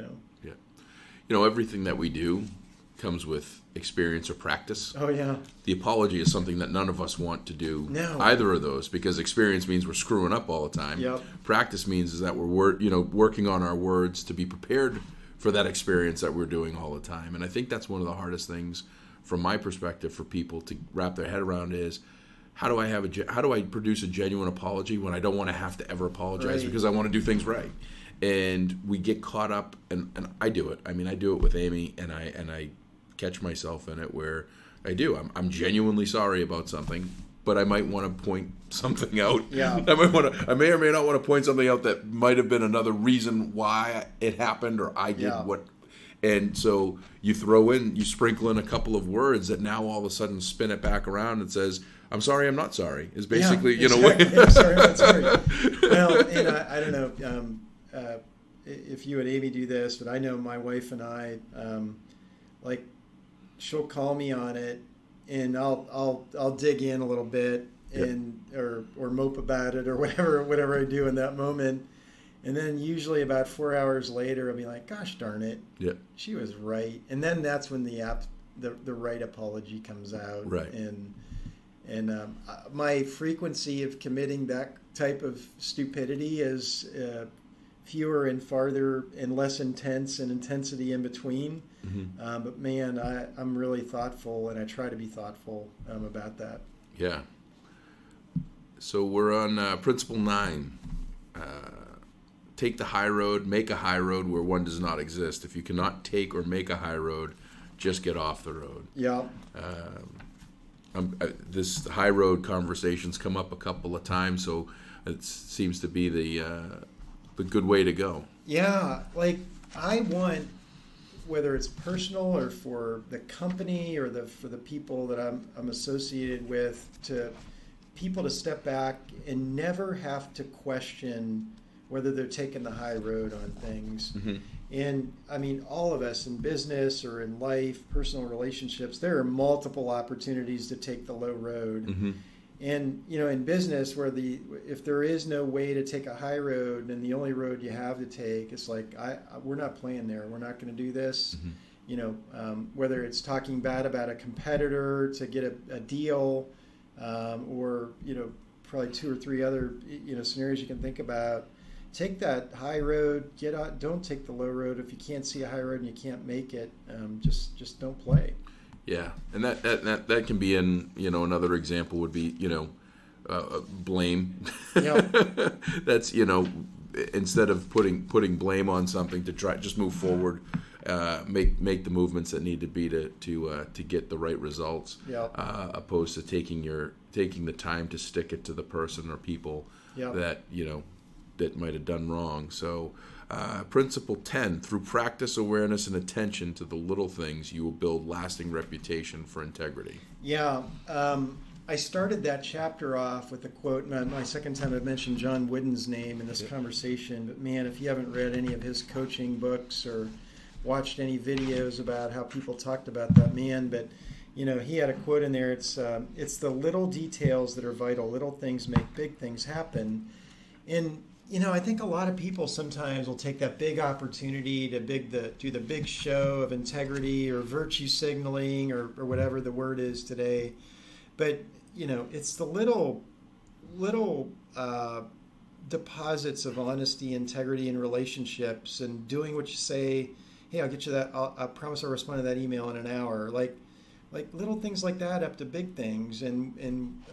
Yeah. Everything that we do comes with experience or practice. Oh, yeah. The apology is something that none of us want to do. No. Either of those, because experience means we're screwing up all the time. Yep. Practice means is that we're working on our words to be prepared for that experience that we're doing all the time. And I think that's one of the hardest things from my perspective for people to wrap their head around is how do I produce a genuine apology when I don't want to have to ever apologize because I want to do things right. And we get caught up, and I do it. I mean, I do it with Amy, and I catch myself in it where I do. I'm genuinely sorry about something, but I might want to point something out. Yeah. I may or may not want to point something out that might have been another reason why it happened, or I did what. And so you sprinkle in a couple of words that now all of a sudden spin it back around and says, "I'm sorry, I'm not sorry." Is basically I'm sorry, I'm not sorry. Well, and I don't know. If you and Amy do this, but I know my wife and I, like, she'll call me on it, and I'll dig in a little bit and or mope about it or whatever I do in that moment, and then usually about 4 hours later I'll be like, "Gosh darn it, she was right," and then that's when the right apology comes out, right? And my frequency of committing that type of stupidity is fewer and farther and less intense and intensity in between. But man, I'm really thoughtful, and I try to be thoughtful about that. Yeah. So we're on Principle 9. Take the high road, make a high road where one does not exist. If you cannot take or make a high road, just get off the road. Yeah. This high road conversation's come up a couple of times, so it seems to be the good way to go. Yeah, like I want, whether it's personal or for the company or for the people that I'm associated with, to people to step back and never have to question whether they're taking the high road on things. And I mean, all of us in business or in life, personal relationships, there are multiple opportunities to take the low road. And in business, if there is no way to take a high road and the only road you have to take, it's like we're not playing there. We're not going to do this. Whether it's talking bad about a competitor to get a deal, or probably 2 or 3 other scenarios you can think about. Take that high road. Get out. Don't take the low road. If you can't see a high road and you can't make it, just don't play. Yeah, and that can be in another example would be blame. Yeah. That's instead of putting blame on something to try just move forward, make the movements that need to be to get the right results. Yeah. Opposed to taking the time to stick it to the person or people that that might have done wrong. So. Principle 10, through practice, awareness, and attention to the little things, you will build lasting reputation for integrity. Yeah. I started that chapter off with a quote, and my second time I've mentioned John Wooden's name in this conversation, but man, if you haven't read any of his coaching books or watched any videos about how people talked about that man, but he had a quote in there, it's the little details that are vital, little things make big things happen. And I think a lot of people sometimes will take that big opportunity to do the big show of integrity or virtue signaling or whatever the word is today. But, it's the little deposits of honesty, integrity in relationships, and doing what you say hey, I'll get you that. I promise I'll respond to that email in an hour. Like little things like that up to big things, and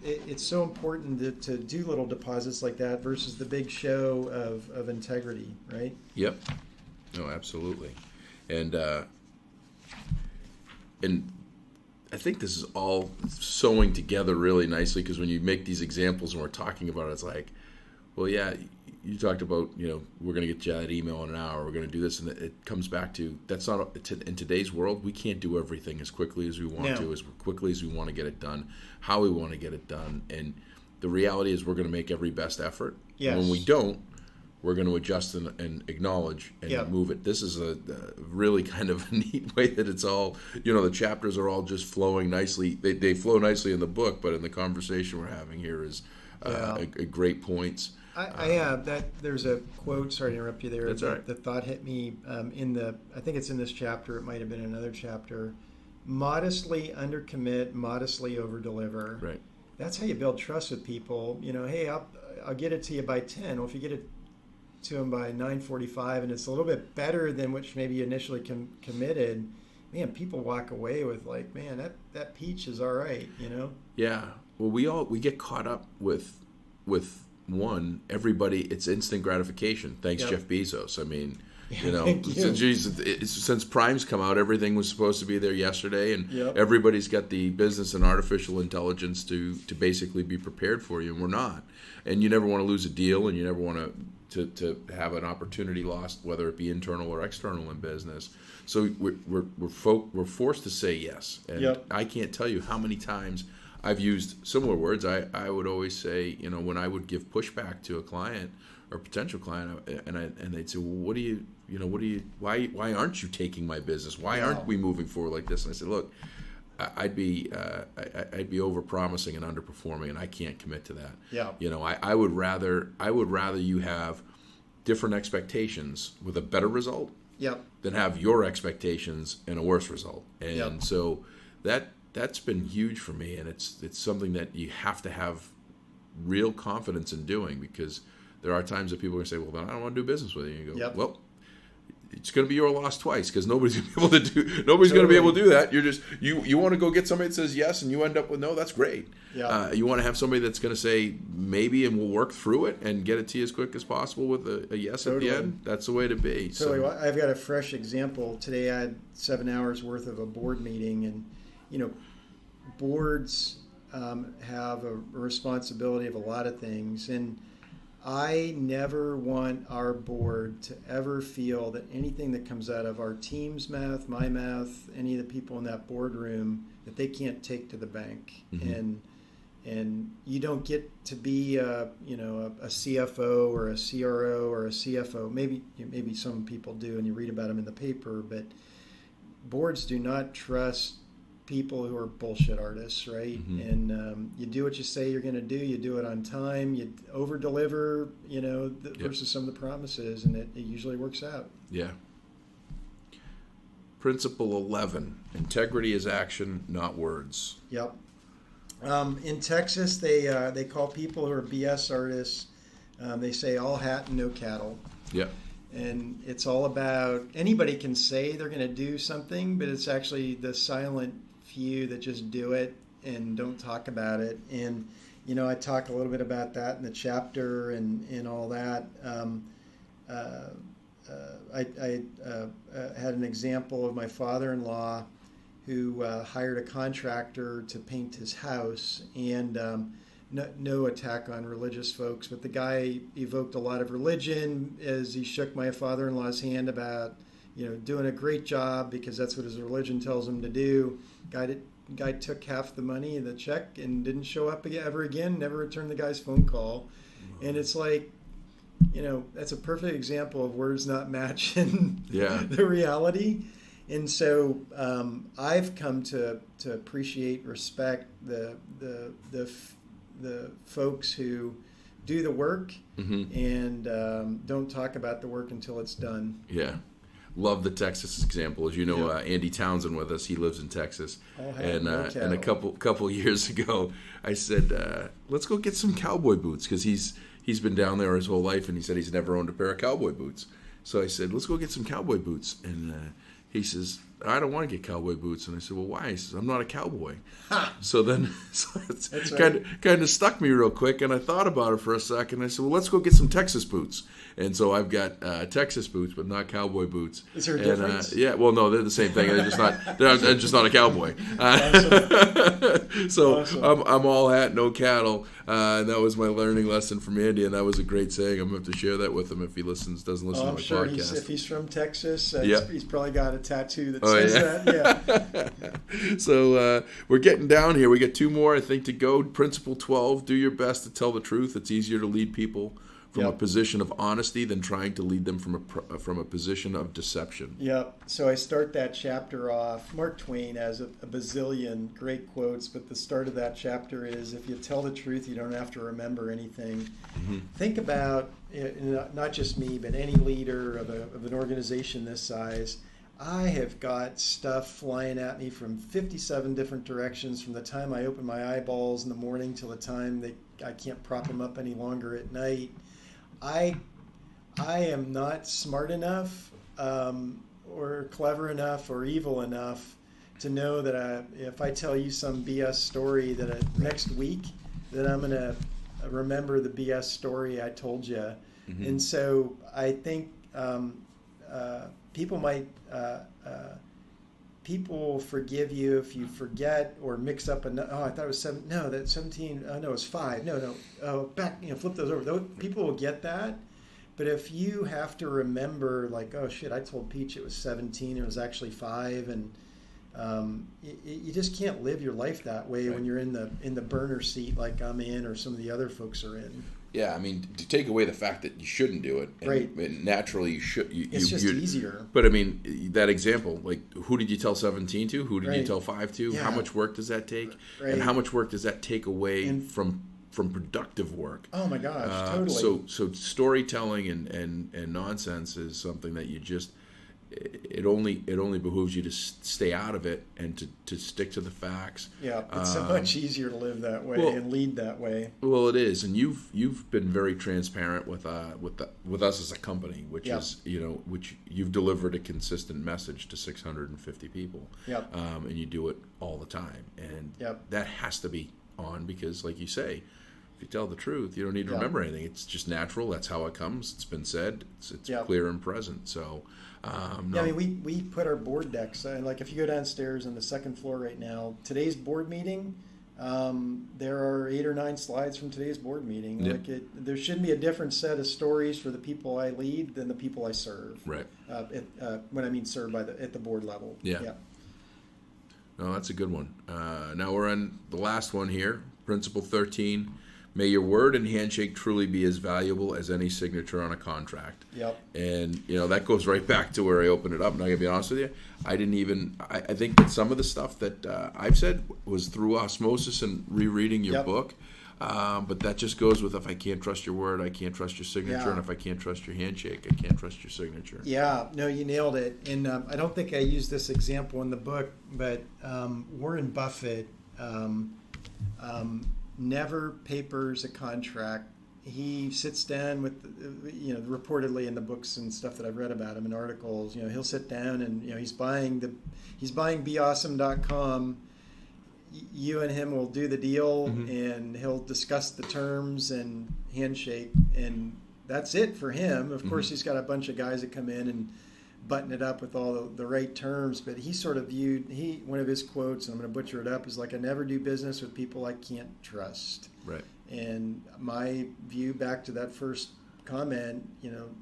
it's so important to do little deposits like that versus the big show of integrity, right? Yep. No, absolutely. And I think this is all sewing together really nicely, because when you make these examples and we're talking about it, it's like, well, yeah, you talked about, we're going to get you that email in an hour, we're going to do this, and it comes back to, that's not, in today's world, we can't do everything as quickly as we want to, as quickly as we want to get it done, how we want to get it done, and the reality is we're going to make every best effort. Yes. And when we don't, we're going to adjust and acknowledge and move it. This is a really kind of a neat way that it's all, the chapters are all just flowing nicely. They flow nicely in the book, but in the conversation we're having here is a great points. I have that. There's a quote. Sorry to interrupt you there. That's all right. The thought hit me I think it's in this chapter. It might have been another chapter. Modestly undercommit, modestly overdeliver. Right. That's how you build trust with people. Hey, I'll get it to you by 10. Well, if you get it to them by 9:45 and it's a little bit better than which maybe you initially committed, man, people walk away with like, man, that peach is all right. Yeah. Well, we get caught up with everybody. It's instant gratification. Thanks, Jeff Bezos. I mean, since Prime's come out, everything was supposed to be there yesterday, and everybody's got the business and artificial intelligence to basically be prepared for you, and we're not. And you never want to lose a deal, and you never want to have an opportunity lost, whether it be internal or external in business. So we're forced to say yes. And I can't tell you how many times I've used similar words. I would always say, when I would give pushback to a client or potential client, and they'd say, well, why aren't you taking my business? Why aren't we moving forward like this? And I said, look, I'd be over-promising and underperforming, and I can't commit to that. Yeah. I would rather you have different expectations with a better result than have your expectations and a worse result. And so that's been huge for me, and it's something that you have to have real confidence in doing, because there are times that people are going to say, well, then I don't want to do business with you. And you go, well, it's going to be your loss twice, because nobody's going to be able to do that. You're just you want to go get somebody that says yes, and you end up with no. That's great. You want to have somebody that's going to say maybe, and we'll work through it and get it to you as quick as possible with a yes at the end. That's the way to be. Totally. Well, I've got a fresh example. Today I had 7 hours worth of a board meeting, and boards have a responsibility of a lot of things, and I never want our board to ever feel that anything that comes out of our team's mouth, my mouth, any of the people in that boardroom, that they can't take to the bank. Mm-hmm. And you don't get to be a CFO or a CRO or a CFO. Maybe some people do, and you read about them in the paper. But boards do not trust people who are bullshit artists, right? Mm-hmm. And you do what you say you're going to do. You do it on time. You over-deliver, versus some of the promises, and it usually works out. Yeah. Principle 11, integrity is action, not words. Yep. In Texas, they call people who are BS artists, they say all hat and no cattle. Yep. And it's all about, anybody can say they're going to do something, but it's actually the silent few that just do it and don't talk about it. And, I talk a little bit about that in the chapter and all that. I had an example of my father-in-law who hired a contractor to paint his house, and no attack on religious folks, but the guy evoked a lot of religion as he shook my father-in-law's hand about, doing a great job because that's what his religion tells him to do. Guy took half the money of the check and didn't show up ever again, never returned the guy's phone call. And it's like, that's a perfect example of words not matching the reality. And so I've come to appreciate, respect the folks who do the work and don't talk about the work until it's done. Yeah. Love the Texas example. As you know, Andy Townsend with us, he lives in Texas. And a couple years ago, I said, let's go get some cowboy boots, because he's been down there his whole life, and he said he's never owned a pair of cowboy boots. So I said, let's go get some cowboy boots. And he says, I don't want to get cowboy boots. And I said, well, why? He says, I'm not a cowboy. So then it's kind of stuck me real quick. And I thought about it for a second. I said, well, let's go get some Texas boots. And so I've got Texas boots, but not cowboy boots. Is there a difference? Yeah, well, no, they're the same thing. They're just not a cowboy. Awesome. So Awesome. I'm all hat, no cattle. And that was my learning lesson from Andy, and that was a great saying. I'm going to have to share that with him if he doesn't listen to I'm my sure podcast. if he's from Texas, Yeah. he's probably got a tattoo that says that. Yeah. So we're getting down here. We got 2 more, I think, to go. Principle 12, do your best to tell the truth. It's easier to lead people from a position of honesty than trying to lead them from a position of deception. Yep. So I start that chapter off. Mark Twain has a bazillion great quotes, but the start of that chapter is, if you tell the truth, you don't have to remember anything. Mm-hmm. Think about, not just me, but any leader of an organization this size. I have got stuff flying at me from 57 different directions from the time I open my eyeballs in the morning till the time that I can't prop them up any longer at night. I am not smart enough or clever enough or evil enough to know that if I tell you some BS story that next week, that I'm going to remember the BS story I told you. Mm-hmm. And so I think people might people forgive you if you forget or mix up I thought it was 7. No, that's 17. No, it's 5. No. Back. Flip those over. People will get that. But if you have to remember, like, oh shit, I told Peach it was 17. It was actually 5, and you just can't live your life that way when you're in the burner seat like I'm in, or some of the other folks are in. Yeah, I mean, to take away the fact that you shouldn't do it, and naturally you should. It's just easier. But I mean, that example, like, who did you tell 17 to? Who did you tell 5 to? Yeah. How much work does that take? And how much work does that take away from productive work? Oh my gosh, totally. So storytelling and nonsense is something that you just. It only behooves you to stay out of it and to stick to the facts. Yeah, it's so much easier to live that way and lead that way. Well, it is, and you've been very transparent with us as a company, which is which you've delivered a consistent message to 650 people. Yep. And you do it all the time, and that has to be on, because, like you say, if you tell the truth, you don't need to remember anything. It's just natural. That's how it comes. It's been said. It's clear and present. So. No. I mean, we put our board decks, like if you go downstairs on the second floor right now, today's board meeting, there are 8 or 9 slides from today's board meeting. Yeah. There shouldn't be a different set of stories for the people I lead than the people I serve. Right. When I mean serve at the board level. Yeah. No, that's a good one. Now we're on the last one here, Principle 13. May your word and handshake truly be as valuable as any signature on a contract. Yep. And, that goes right back to where I opened it up. And I'm going to be honest with you, I think that some of the stuff that I've said was through osmosis and rereading your book. But that just goes with, if I can't trust your word, I can't trust your signature. And if I can't trust your handshake, I can't trust your signature. Yeah, no, you nailed it. And I don't think I used this example in the book, but Warren Buffett never papers a contract. He sits down with, reportedly in the books and stuff that I've read about him in articles, he'll sit down and, he's buying BeAwesome.com. You and him will do the deal, and he'll discuss the terms and handshake, and that's it for him. Of course, he's got a bunch of guys that come in and button it up with all the right terms, but he sort of one of his quotes, and I'm going to butcher it up, is like, I never do business with people I can't trust. Right. And my view back to that first comment,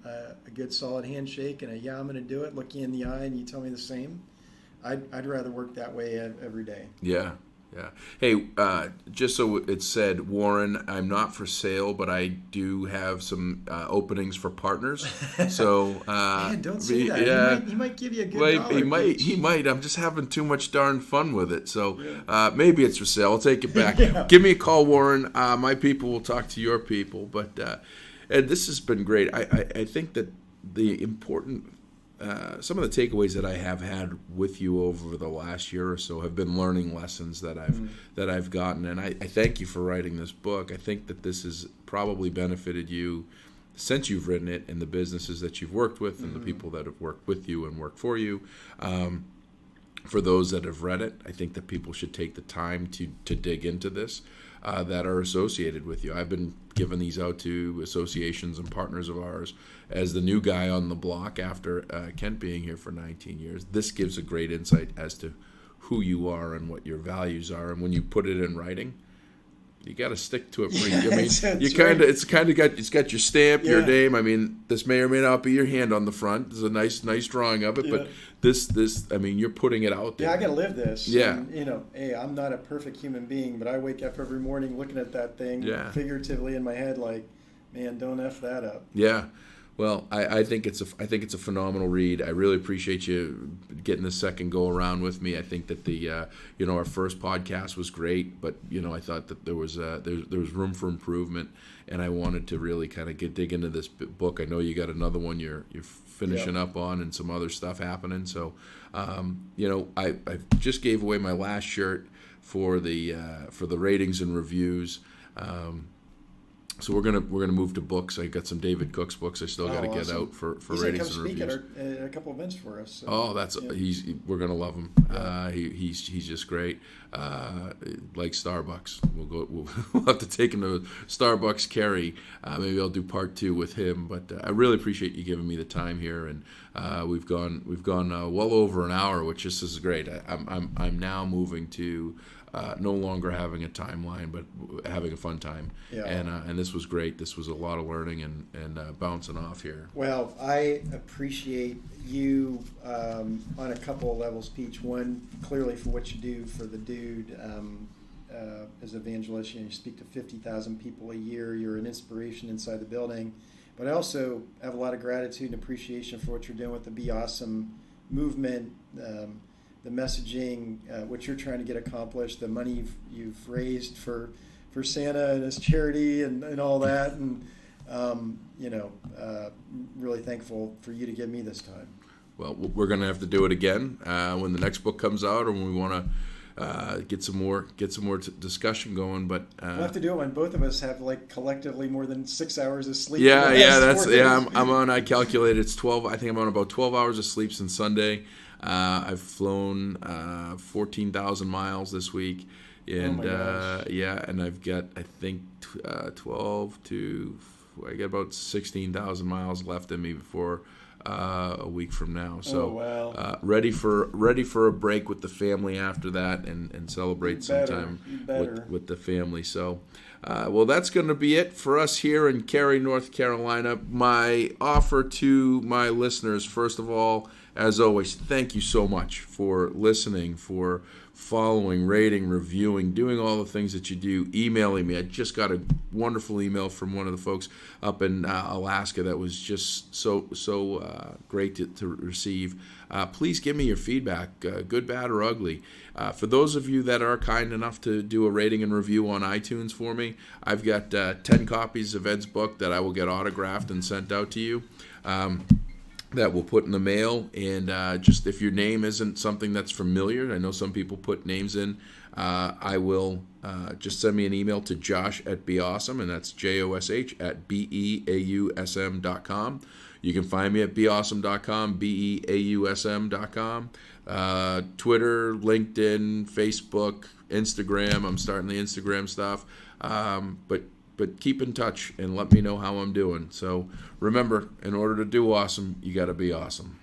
a good solid handshake and I'm going to do it, look you in the eye and you tell me the same. I'd rather work that way every day. Yeah. Yeah. Hey, just so it's said, Warren, I'm not for sale, but I do have some openings for partners. So man, don't say that. Yeah, he might give you a good dollar. He might. I'm just having too much darn fun with it. So maybe it's for sale. I'll take it back. Give me a call, Warren. My people will talk to your people. But and this has been great. I think that the important. Some of the takeaways that I have had with you over the last year or so have been learning lessons that I've gotten, and I thank you for writing this book. I think that this has probably benefited you since you've written it, and the businesses that you've worked with, and the people that have worked with you and worked for you. For those that have read it, I think that people should take the time to dig into this that are associated with you. I've been giving these out to associations and partners of ours as the new guy on the block after Kent being here for 19 years. This gives a great insight as to who you are and what your values are. And when you put it in writing, you got to stick to it. It's got your stamp, your name. I mean, this may or may not be your hand on the front. There's a nice drawing of it, but this, I mean, you're putting it out there. Yeah, I got to live this. Yeah. And, hey, I'm not a perfect human being, but I wake up every morning looking at that thing figuratively in my head, like, man, don't F that up. Yeah. Well, I think it's a phenomenal read. I really appreciate you getting the second go around with me. I think that our first podcast was great, but I thought that there was room for improvement, and I wanted to really kind of dig into this book. I know you got another one you're finishing up on, and some other stuff happening. So, I just gave away my last shirt for the ratings and reviews. So we're gonna move to books. I got some David Cook's books I still got to get out for ratings and reviews. At a couple events for us. So, we're gonna love him. Yeah. He's just great. Like Starbucks, we'll have to take him to Starbucks Kerry. Maybe I'll do part 2 with him. But I really appreciate you giving me the time here, and we've gone well over an hour, which is great. I'm now moving to. No longer having a timeline, but having a fun time. Yeah. And this was great. This was a lot of learning and bouncing off here. Well, I appreciate you on a couple of levels, Peach. One, clearly for what you do for the Dude as evangelist. You speak to 50,000 people a year. You're an inspiration inside the building. But I also have a lot of gratitude and appreciation for what you're doing with the Be Awesome movement, the messaging, what you're trying to get accomplished, the money you've raised for Santa and his charity and all that, and really thankful for you to give me this time. Well, we're going to have to do it again when the next book comes out, or when we want to get some more discussion going. But we'll have to do it when both of us have collectively more than 6 hours of sleep. I'm on. I calculated it's 12. I think I'm on about 12 hours of sleep since Sunday. I've flown 14,000 miles this week, and and I've got I think 12 to I got about 16,000 miles left in me before a week from now. So ready for a break with the family after that, and celebrate some time with the family. So. That's going to be it for us here in Cary, North Carolina. My offer to my listeners, first of all, as always, thank you so much for listening, for following, rating, reviewing, doing all the things that you do, emailing me. I just got a wonderful email from one of the folks up in Alaska that was just so great to receive. Please give me your feedback, good, bad, or ugly. For those of you that are kind enough to do a rating and review on iTunes for me, I've got 10 copies of Ed's book that I will get autographed and sent out to you. That we'll put in the mail, and just if your name isn't something that's familiar, I know some people put names in, I will just send me an email to josh@beawesome, and that's JOSH @BEAUSM.com. You can find me at beawesome.com, BEAUSM.com, Twitter, LinkedIn, Facebook, Instagram. I'm starting the Instagram stuff, but keep in touch and let me know how I'm doing. So remember, in order to do awesome, you got to be awesome.